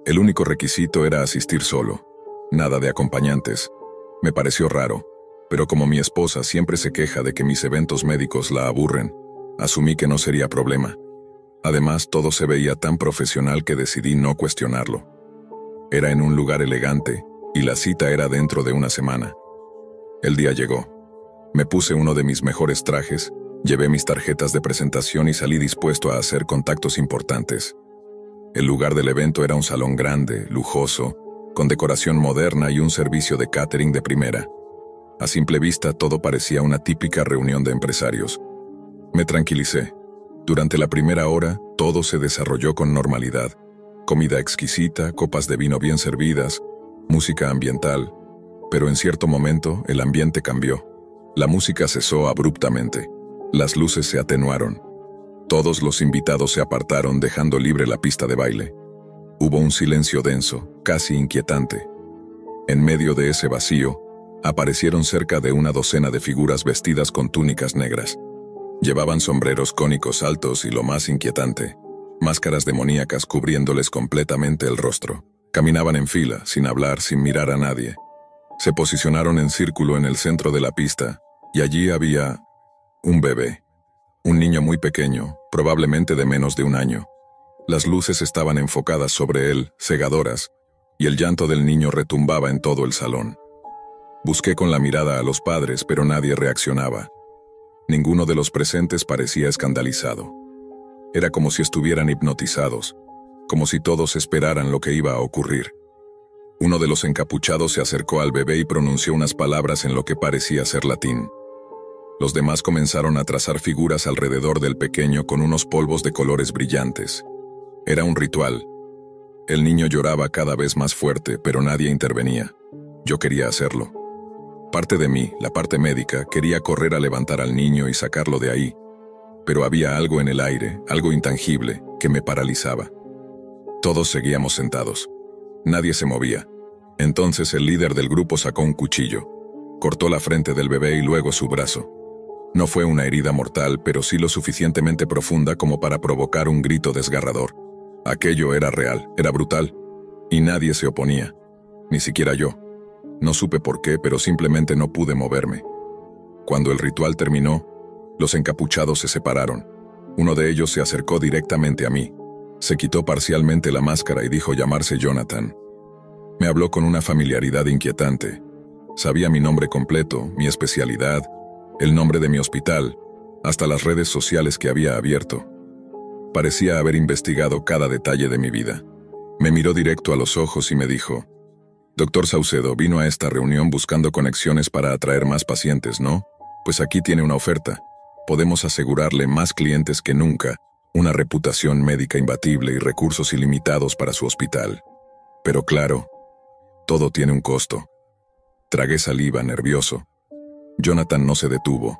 El único requisito era asistir solo. Nada de acompañantes. Me pareció raro, pero como mi esposa siempre se queja de que mis eventos médicos la aburren, asumí que no sería problema. Además, todo se veía tan profesional que decidí no cuestionarlo. Era en un lugar elegante, y la cita era dentro de una semana. El día llegó. Me puse uno de mis mejores trajes, Llevé mis tarjetas de presentación y salí dispuesto a hacer contactos importantes. El lugar del evento era un salón grande, lujoso, con decoración moderna y un servicio de catering de primera. A simple vista todo parecía una típica reunión de empresarios. Me tranquilicé. Durante la primera hora, todo se desarrolló con normalidad. Comida exquisita, copas de vino bien servidas, música ambiental. Pero en cierto momento, el ambiente cambió. La música cesó abruptamente. Las luces se atenuaron. Todos los invitados se apartaron dejando libre la pista de baile. Hubo un silencio denso, casi inquietante. En medio de ese vacío, aparecieron cerca de una docena de figuras vestidas con túnicas negras. Llevaban sombreros cónicos altos y, lo más inquietante, máscaras demoníacas cubriéndoles completamente el rostro. Caminaban en fila, sin hablar, sin mirar a nadie. Se posicionaron en círculo en el centro de la pista, y allí había un bebé. Un niño muy pequeño, probablemente de menos de un año. Las luces estaban enfocadas sobre él, cegadoras, y el llanto del niño retumbaba en todo el salón. Busqué con la mirada a los padres, pero nadie reaccionaba. Ninguno de los presentes parecía escandalizado. Era como si estuvieran hipnotizados, como si todos esperaran lo que iba a ocurrir. Uno de los encapuchados se acercó al bebé y pronunció unas palabras en lo que parecía ser latín. Los demás comenzaron a trazar figuras alrededor del pequeño con unos polvos de colores brillantes. Era un ritual. El niño lloraba cada vez más fuerte, pero nadie intervenía. Yo quería hacerlo. Parte de mí, la parte médica, quería correr a levantar al niño y sacarlo de ahí. Pero había algo en el aire, algo intangible, que me paralizaba. Todos seguíamos sentados. Nadie se movía. Entonces el líder del grupo sacó un cuchillo. Cortó la frente del bebé y luego su brazo. No fue una herida mortal, pero sí lo suficientemente profunda como para provocar un grito desgarrador. Aquello era real, era brutal. Y nadie se oponía. Ni siquiera yo. No supe por qué, pero simplemente no pude moverme. Cuando el ritual terminó, los encapuchados se separaron. Uno de ellos se acercó directamente a mí. Se quitó parcialmente la máscara y dijo llamarse Jonathan. Me habló con una familiaridad inquietante. Sabía mi nombre completo, mi especialidad, el nombre de mi hospital, hasta las redes sociales que había abierto. Parecía haber investigado cada detalle de mi vida. Me miró directo a los ojos y me dijo: «Doctor Saucedo, vino a esta reunión buscando conexiones para atraer más pacientes, ¿no? Pues aquí tiene una oferta. Podemos asegurarle más clientes que nunca, una reputación médica imbatible y recursos ilimitados para su hospital. Pero claro, todo tiene un costo». Tragué saliva, nervioso. Jonathan no se detuvo.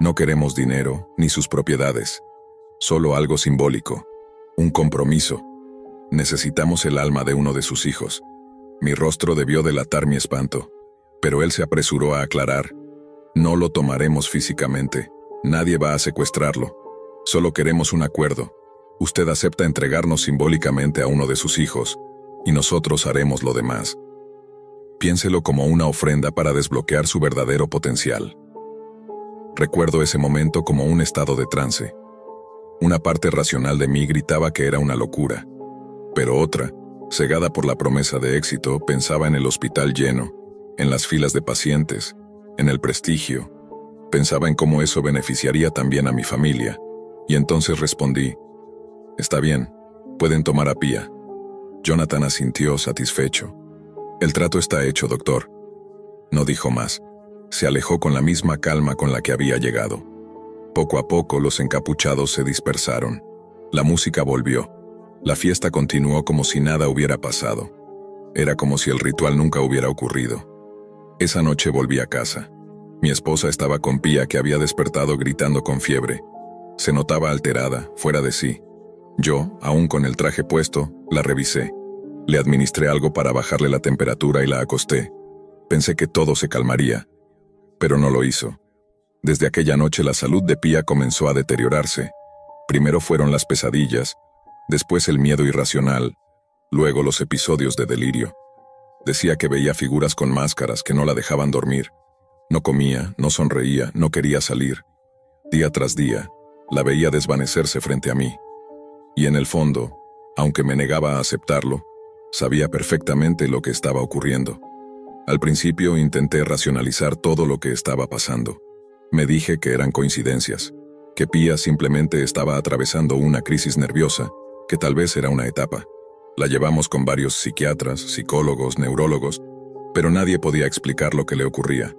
«No queremos dinero, ni sus propiedades. Solo algo simbólico. Un compromiso. Necesitamos el alma de uno de sus hijos». Mi rostro debió delatar mi espanto, pero él se apresuró a aclarar: «No lo tomaremos físicamente. Nadie va a secuestrarlo. Solo queremos un acuerdo. Usted acepta entregarnos simbólicamente a uno de sus hijos, y nosotros haremos lo demás. Piénselo como una ofrenda para desbloquear su verdadero potencial». Recuerdo ese momento como un estado de trance. Una parte racional de mí gritaba que era una locura, pero otra, cegada por la promesa de éxito, pensaba en el hospital lleno, en las filas de pacientes, en el prestigio. Pensaba en cómo eso beneficiaría también a mi familia, y entonces respondí: «Está bien, pueden tomar a Pía». Jonathan asintió satisfecho. «El trato está hecho, doctor». No dijo más. Se alejó con la misma calma con la que había llegado. Poco a poco los encapuchados se dispersaron. La música volvió. La fiesta continuó como si nada hubiera pasado. Era como si el ritual nunca hubiera ocurrido. Esa noche volví a casa. Mi esposa estaba con Pía, que había despertado gritando con fiebre. Se notaba alterada, fuera de sí. Yo, aún con el traje puesto, la revisé. Le administré algo para bajarle la temperatura y la acosté. Pensé que todo se calmaría, pero no lo hizo. Desde aquella noche la salud de Pía comenzó a deteriorarse. Primero fueron las pesadillas, después el miedo irracional, luego los episodios de delirio. Decía que veía figuras con máscaras que no la dejaban dormir. No comía, no sonreía, no quería salir. Día tras día, la veía desvanecerse frente a mí. Y en el fondo, aunque me negaba a aceptarlo, sabía perfectamente lo que estaba ocurriendo. Al principio intenté racionalizar todo lo que estaba pasando. Me dije que eran coincidencias, que Pia simplemente estaba atravesando una crisis nerviosa, que tal vez era una etapa. La llevamos con varios psiquiatras, psicólogos, neurólogos, pero nadie podía explicar lo que le ocurría.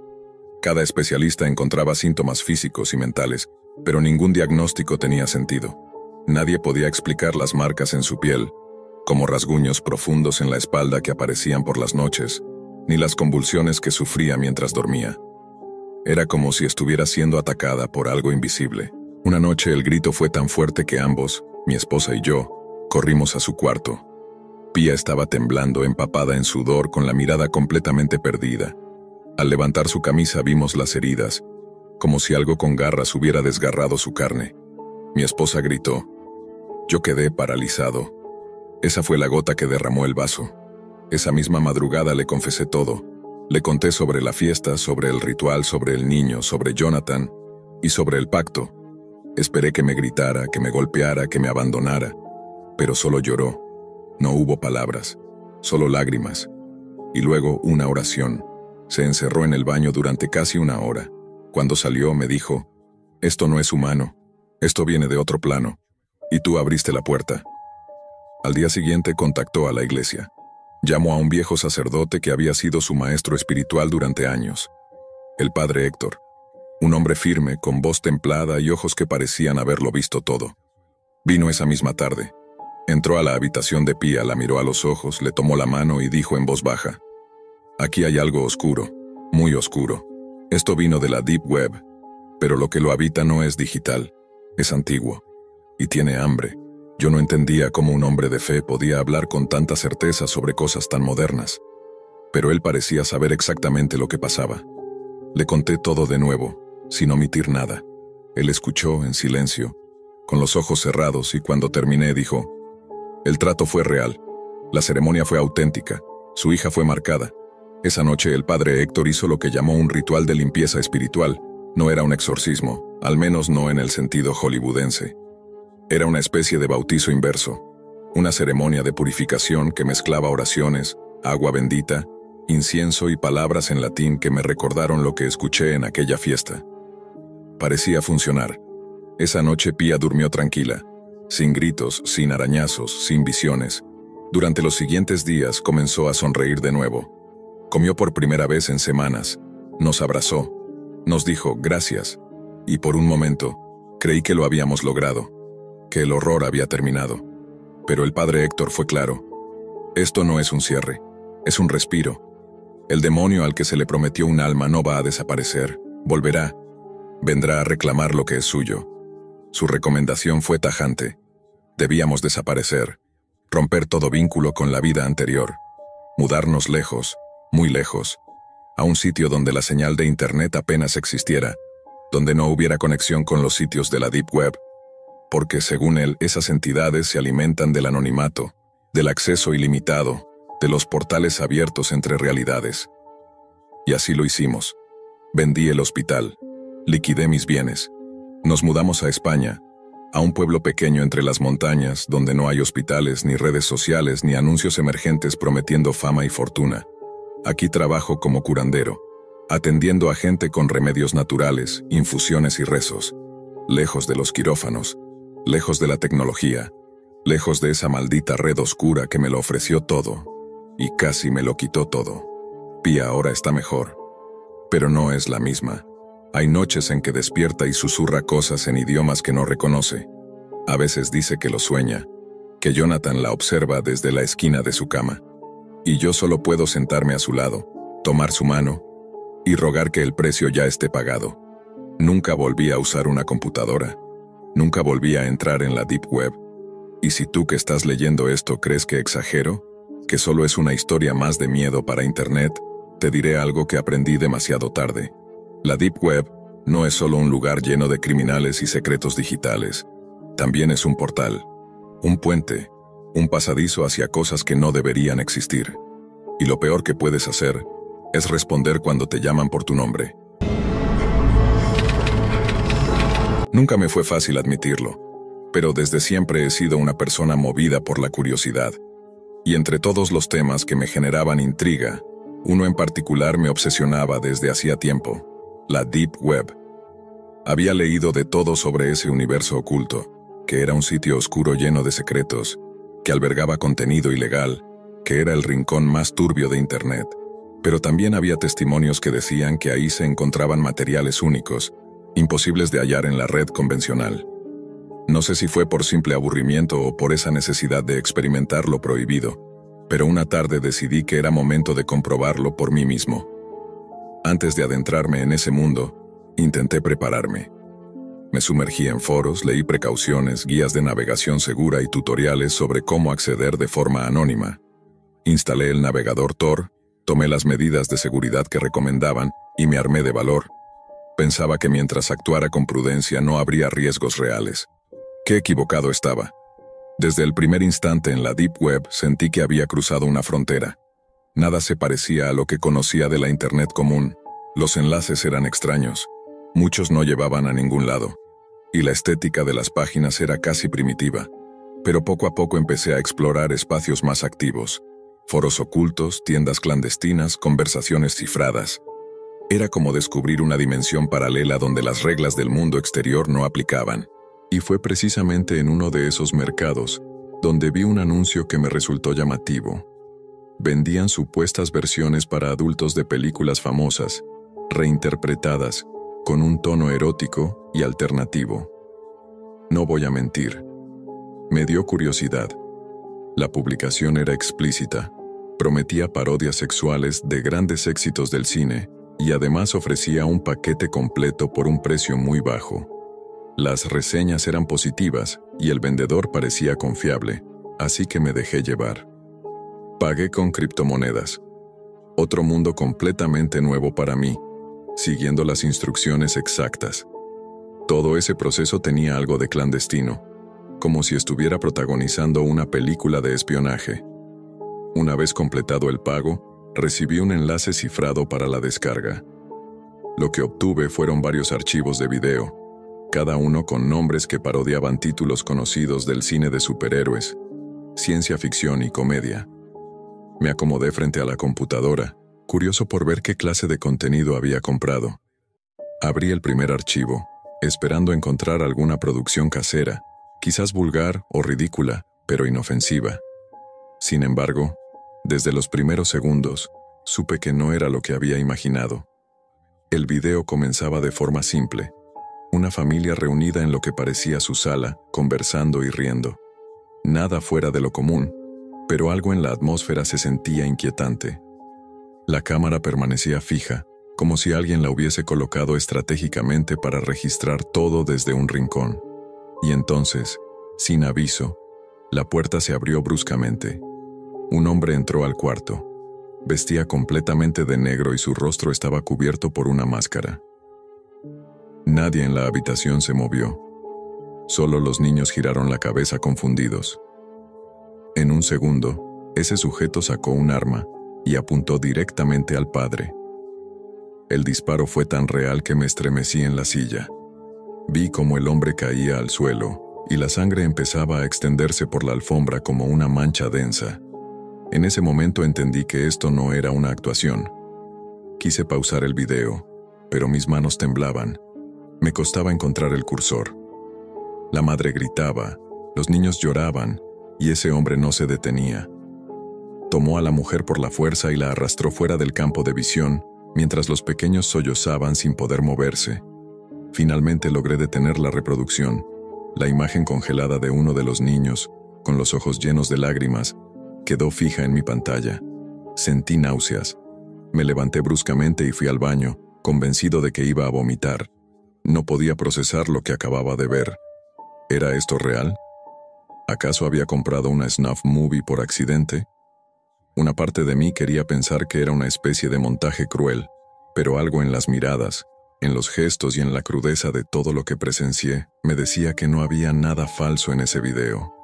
Cada especialista encontraba síntomas físicos y mentales, pero ningún diagnóstico tenía sentido. Nadie podía explicar las marcas en su piel, como rasguños profundos en la espalda que aparecían por las noches, ni las convulsiones que sufría mientras dormía. Era como si estuviera siendo atacada por algo invisible. Una noche el grito fue tan fuerte que ambos, mi esposa y yo, corrimos a su cuarto. Pia estaba temblando, empapada en sudor, con la mirada completamente perdida. Al levantar su camisa vimos las heridas, como si algo con garras hubiera desgarrado su carne. Mi esposa gritó. Yo quedé paralizado. Esa fue la gota que derramó el vaso. Esa misma madrugada le confesé todo. Le conté sobre la fiesta, sobre el ritual, sobre el niño, sobre Jonathan y sobre el pacto. Esperé que me gritara, que me golpeara, que me abandonara, pero solo lloró. No hubo palabras, solo lágrimas. Y luego una oración. Se encerró en el baño durante casi una hora. Cuando salió me dijo, esto no es humano, esto viene de otro plano, y tú abriste la puerta. Al día siguiente contactó a la iglesia. Llamó a un viejo sacerdote que había sido su maestro espiritual durante años, el padre Héctor. Un hombre firme, con voz templada y ojos que parecían haberlo visto todo. Vino esa misma tarde. Entró a la habitación de Pia, la miró a los ojos, le tomó la mano y dijo en voz baja, aquí hay algo oscuro, muy oscuro. Esto vino de la Deep Web, pero lo que lo habita no es digital, es antiguo, y tiene hambre. Yo no entendía cómo un hombre de fe podía hablar con tanta certeza sobre cosas tan modernas, pero él parecía saber exactamente lo que pasaba. Le conté todo de nuevo, sin omitir nada. Él escuchó en silencio, con los ojos cerrados, y cuando terminé dijo, el trato fue real, la ceremonia fue auténtica, su hija fue marcada. Esa noche el padre Héctor hizo lo que llamó un ritual de limpieza espiritual. No era un exorcismo, al menos no en el sentido hollywoodense. Era una especie de bautizo inverso, una ceremonia de purificación que mezclaba oraciones, agua bendita, incienso y palabras en latín que me recordaron lo que escuché en aquella fiesta. Parecía funcionar. Esa noche Pia durmió tranquila, sin gritos, sin arañazos, sin visiones. Durante los siguientes días comenzó a sonreír de nuevo. Comió por primera vez en semanas, nos abrazó, nos dijo gracias, y por un momento creí que lo habíamos logrado, que el horror había terminado. Pero el padre Héctor fue claro. Esto no es un cierre, es un respiro. El demonio al que se le prometió un alma no va a desaparecer, volverá, vendrá a reclamar lo que es suyo. Su recomendación fue tajante. Debíamos desaparecer, romper todo vínculo con la vida anterior, mudarnos lejos, muy lejos, a un sitio donde la señal de internet apenas existiera, donde no hubiera conexión con los sitios de la Deep Web, porque según él esas entidades se alimentan del anonimato, del acceso ilimitado, de los portales abiertos entre realidades. Y así lo hicimos. Vendí el hospital, liquidé mis bienes. Nos mudamos a España, a un pueblo pequeño entre las montañas donde no hay hospitales, ni redes sociales, ni anuncios emergentes prometiendo fama y fortuna. Aquí trabajo como curandero, atendiendo a gente con remedios naturales, infusiones y rezos, lejos de los quirófanos, lejos de la tecnología, lejos de esa maldita red oscura que me lo ofreció todo, y casi me lo quitó todo. Pia ahora está mejor, pero no es la misma. Hay noches en que despierta y susurra cosas en idiomas que no reconoce. A veces dice que lo sueña, que Jonathan la observa desde la esquina de su cama. Y yo solo puedo sentarme a su lado, tomar su mano y rogar que el precio ya esté pagado. Nunca volví a usar una computadora. Nunca volví a entrar en la Deep Web. Y si tú que estás leyendo esto crees que exagero, que solo es una historia más de miedo para Internet, te diré algo que aprendí demasiado tarde. La Deep Web no es solo un lugar lleno de criminales y secretos digitales. También es un portal, un puente, un pasadizo hacia cosas que no deberían existir. Y lo peor que puedes hacer es responder cuando te llaman por tu nombre. Nunca me fue fácil admitirlo, pero desde siempre he sido una persona movida por la curiosidad. Y entre todos los temas que me generaban intriga, uno en particular me obsesionaba desde hacía tiempo: la Deep Web. Había leído de todo sobre ese universo oculto, que era un sitio oscuro lleno de secretos, que albergaba contenido ilegal, que era el rincón más turbio de Internet. Pero también había testimonios que decían que ahí se encontraban materiales únicos, imposibles de hallar en la red convencional. No sé si fue por simple aburrimiento o por esa necesidad de experimentar lo prohibido, pero una tarde decidí que era momento de comprobarlo por mí mismo. Antes de adentrarme en ese mundo, intenté prepararme. Me sumergí en foros, leí precauciones, guías de navegación segura y tutoriales sobre cómo acceder de forma anónima. Instalé el navegador Tor, tomé las medidas de seguridad que recomendaban y me armé de valor. Pensaba que mientras actuara con prudencia no habría riesgos reales. Qué equivocado estaba. Desde el primer instante en la Deep Web sentí que había cruzado una frontera. Nada se parecía a lo que conocía de la Internet común. Los enlaces eran extraños. Muchos no llevaban a ningún lado. Y la estética de las páginas era casi primitiva. Pero poco a poco empecé a explorar espacios más activos. Foros ocultos, tiendas clandestinas, conversaciones cifradas. Era como descubrir una dimensión paralela donde las reglas del mundo exterior no aplicaban. Y fue precisamente en uno de esos mercados donde vi un anuncio que me resultó llamativo. Vendían supuestas versiones para adultos de películas famosas, reinterpretadas, con un tono erótico y alternativo. No voy a mentir. Me dio curiosidad. La publicación era explícita, prometía parodias sexuales de grandes éxitos del cine y además ofrecía un paquete completo por un precio muy bajo. Las reseñas eran positivas y el vendedor parecía confiable, así que me dejé llevar. Pagué con criptomonedas. Otro mundo completamente nuevo para mí, siguiendo las instrucciones exactas. Todo ese proceso tenía algo de clandestino, como si estuviera protagonizando una película de espionaje. Una vez completado el pago, recibí un enlace cifrado para la descarga. Lo que obtuve fueron varios archivos de video, cada uno con nombres que parodiaban títulos conocidos del cine de superhéroes, ciencia ficción y comedia. Me acomodé frente a la computadora, curioso por ver qué clase de contenido había comprado. Abrí el primer archivo, esperando encontrar alguna producción casera, quizás vulgar o ridícula, pero inofensiva. Sin embargo, desde los primeros segundos, supe que no era lo que había imaginado. El video comenzaba de forma simple. Una familia reunida en lo que parecía su sala, conversando y riendo. Nada fuera de lo común, pero algo en la atmósfera se sentía inquietante. La cámara permanecía fija, como si alguien la hubiese colocado estratégicamente para registrar todo desde un rincón. Y entonces, sin aviso, la puerta se abrió bruscamente. Un hombre entró al cuarto. Vestía completamente de negro y su rostro estaba cubierto por una máscara. Nadie en la habitación se movió. Solo los niños giraron la cabeza confundidos. En un segundo, ese sujeto sacó un arma y apuntó directamente al padre. El disparo fue tan real que me estremecí en la silla. Vi cómo el hombre caía al suelo y la sangre empezaba a extenderse por la alfombra como una mancha densa. En ese momento entendí que esto no era una actuación. Quise pausar el video, pero mis manos temblaban. Me costaba encontrar el cursor. La madre gritaba, los niños lloraban, y ese hombre no se detenía. Tomó a la mujer por la fuerza y la arrastró fuera del campo de visión, mientras los pequeños sollozaban sin poder moverse. Finalmente logré detener la reproducción. La imagen congelada de uno de los niños, con los ojos llenos de lágrimas, quedó fija en mi pantalla. Sentí náuseas. Me levanté bruscamente y fui al baño, convencido de que iba a vomitar. No podía procesar lo que acababa de ver. ¿Era esto real? ¿Acaso había comprado una snuff movie por accidente? Una parte de mí quería pensar que era una especie de montaje cruel, pero algo en las miradas, en los gestos y en la crudeza de todo lo que presencié, me decía que no había nada falso en ese video.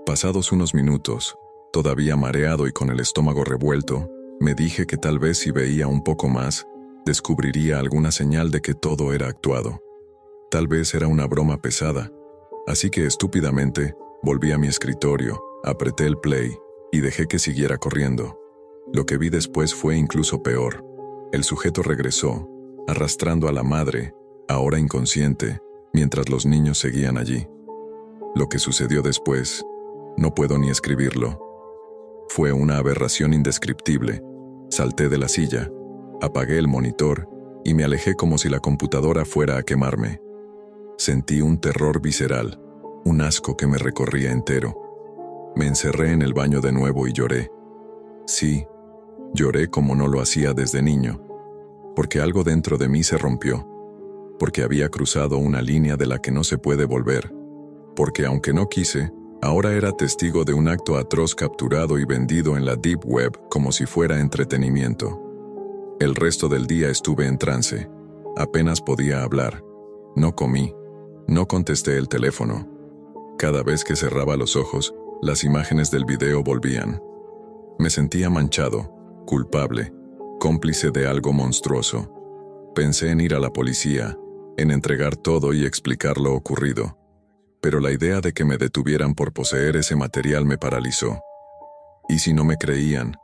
Pasados unos minutos, todavía mareado y con el estómago revuelto, me dije que tal vez si veía un poco más, descubriría alguna señal de que todo era actuado. Tal vez era una broma pesada, así que estúpidamente volví a mi escritorio, apreté el play y dejé que siguiera corriendo. Lo que vi después fue incluso peor. El sujeto regresó, arrastrando a la madre, ahora inconsciente, mientras los niños seguían allí. Lo que sucedió después, no puedo ni escribirlo. Fue una aberración indescriptible. Salté de la silla, apagué el monitor y me alejé como si la computadora fuera a quemarme. Sentí un terror visceral, un asco que me recorría entero. Me encerré en el baño de nuevo y lloré. Sí, lloré como no lo hacía desde niño, porque algo dentro de mí se rompió, porque había cruzado una línea de la que no se puede volver, porque aunque no quise, ahora era testigo de un acto atroz capturado y vendido en la Deep Web como si fuera entretenimiento. El resto del día estuve en trance. Apenas podía hablar. No comí. No contesté el teléfono. Cada vez que cerraba los ojos, las imágenes del video volvían. Me sentía manchado, culpable, cómplice de algo monstruoso. Pensé en ir a la policía, en entregar todo y explicar lo ocurrido. Pero la idea de que me detuvieran por poseer ese material me paralizó. ¿Y si no me creían?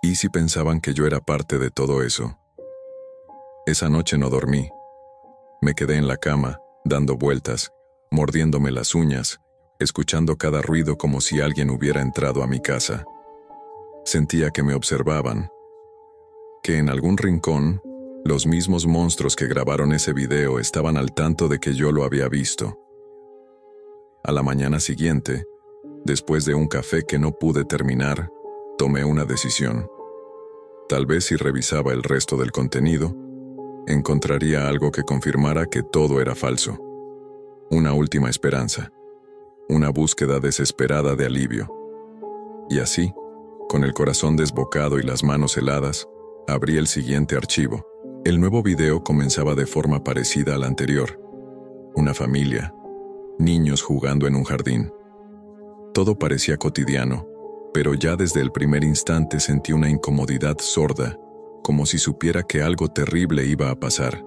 ¿Y si pensaban que yo era parte de todo eso? Esa noche no dormí. Me quedé en la cama, dando vueltas, mordiéndome las uñas, escuchando cada ruido como si alguien hubiera entrado a mi casa. Sentía que me observaban, que en algún rincón, los mismos monstruos que grabaron ese video estaban al tanto de que yo lo había visto. A la mañana siguiente, después de un café que no pude terminar, tomé una decisión. Tal vez si revisaba el resto del contenido, encontraría algo que confirmara que todo era falso. Una última esperanza. Una búsqueda desesperada de alivio. Y así, con el corazón desbocado y las manos heladas, abrí el siguiente archivo. El nuevo video comenzaba de forma parecida al anterior. Una familia. Niños jugando en un jardín. Todo parecía cotidiano, pero ya desde el primer instante sentí una incomodidad sorda, como si supiera que algo terrible iba a pasar.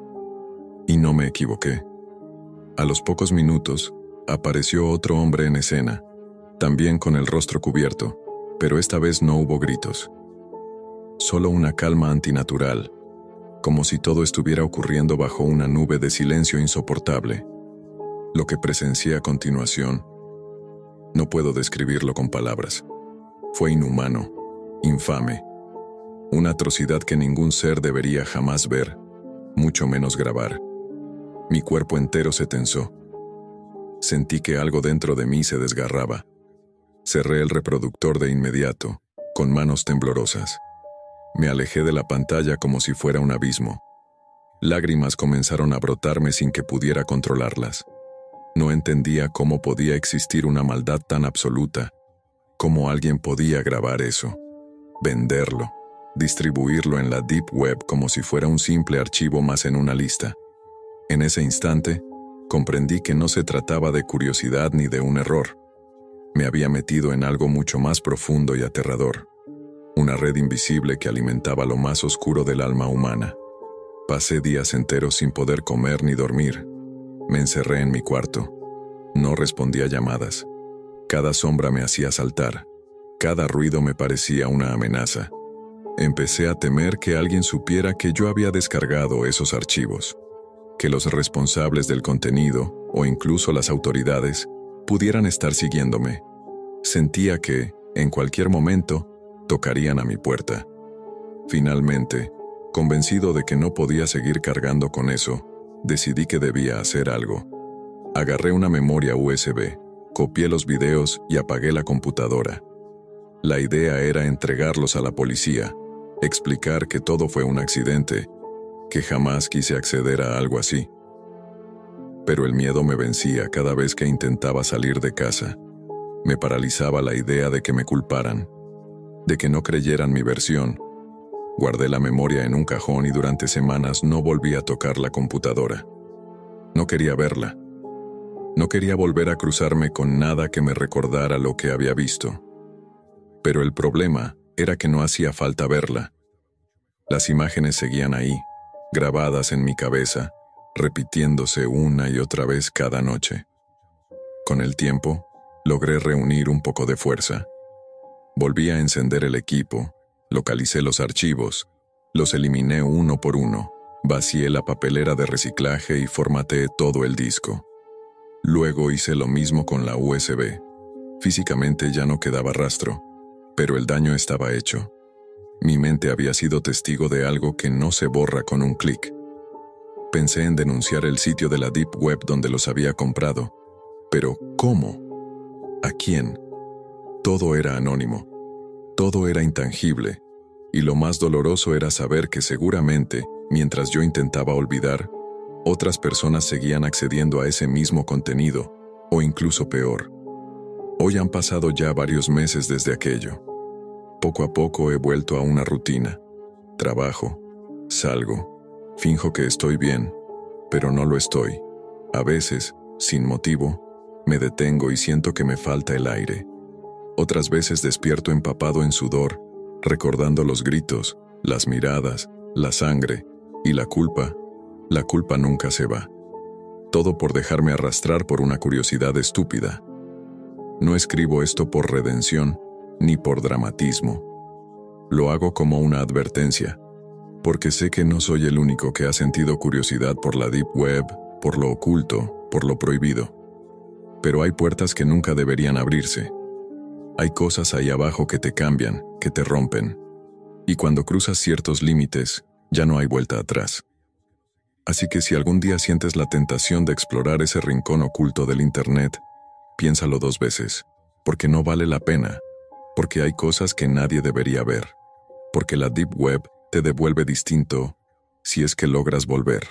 Y no me equivoqué. A los pocos minutos, apareció otro hombre en escena, también con el rostro cubierto, pero esta vez no hubo gritos. Solo una calma antinatural, como si todo estuviera ocurriendo bajo una nube de silencio insoportable. Lo que presencié a continuación, no puedo describirlo con palabras. Fue inhumano, infame, una atrocidad que ningún ser debería jamás ver, mucho menos grabar. Mi cuerpo entero se tensó. Sentí que algo dentro de mí se desgarraba. Cerré el reproductor de inmediato, con manos temblorosas. Me alejé de la pantalla como si fuera un abismo. Lágrimas comenzaron a brotarme sin que pudiera controlarlas. No entendía cómo podía existir una maldad tan absoluta, cómo alguien podía grabar eso, venderlo, distribuirlo en la Deep Web como si fuera un simple archivo más en una lista. En ese instante, comprendí que no se trataba de curiosidad ni de un error. Me había metido en algo mucho más profundo y aterrador. Una red invisible que alimentaba lo más oscuro del alma humana. Pasé días enteros sin poder comer ni dormir. Me encerré en mi cuarto. No respondía llamadas. Cada sombra me hacía saltar. Cada ruido me parecía una amenaza. Empecé a temer que alguien supiera que yo había descargado esos archivos, que los responsables del contenido, o incluso las autoridades, pudieran estar siguiéndome. Sentía que, en cualquier momento, tocarían a mi puerta. Finalmente, convencido de que no podía seguir cargando con eso, decidí que debía hacer algo. Agarré una memoria USB, copié los videos y apagué la computadora. La idea era entregarlos a la policía, explicar que todo fue un accidente, que jamás quise acceder a algo así. Pero el miedo me vencía cada vez que intentaba salir de casa. Me paralizaba la idea de que me culparan, de que no creyeran mi versión. Guardé la memoria en un cajón y durante semanas no volví a tocar la computadora. No quería verla. No quería volver a cruzarme con nada que me recordara lo que había visto. Pero el problema era que no hacía falta verla. Las imágenes seguían ahí, grabadas en mi cabeza, repitiéndose una y otra vez cada noche. Con el tiempo, logré reunir un poco de fuerza. Volví a encender el equipo, localicé los archivos, los eliminé uno por uno, Vacié la papelera de reciclaje y formateé todo el disco. Luego hice lo mismo con la USB. Físicamente ya no quedaba rastro, pero el daño estaba hecho. Mi mente había sido testigo de algo que no se borra con un clic. Pensé en denunciar el sitio de la Deep Web donde los había comprado. Pero, ¿cómo? ¿A quién? Todo era anónimo. Todo era intangible. Y lo más doloroso era saber que seguramente, mientras yo intentaba olvidar, otras personas seguían accediendo a ese mismo contenido, o incluso peor. Hoy han pasado ya varios meses desde aquello. Poco a poco he vuelto a una rutina. Trabajo, salgo, finjo que estoy bien, pero no lo estoy. A veces, sin motivo, me detengo y siento que me falta el aire. Otras veces despierto empapado en sudor, recordando los gritos, las miradas, la sangre y la culpa. La culpa nunca se va. Todo por dejarme arrastrar por una curiosidad estúpida. No escribo esto por redención, ni por dramatismo. Lo hago como una advertencia, porque sé que no soy el único que ha sentido curiosidad por la Deep Web, por lo oculto, por lo prohibido. Pero hay puertas que nunca deberían abrirse. Hay cosas ahí abajo que te cambian, que te rompen. Y cuando cruzas ciertos límites, ya no hay vuelta atrás. Así que si algún día sientes la tentación de explorar ese rincón oculto del Internet, piénsalo 2 veces, porque no vale la pena, porque hay cosas que nadie debería ver, porque la Deep Web te devuelve distinto si es que logras volver.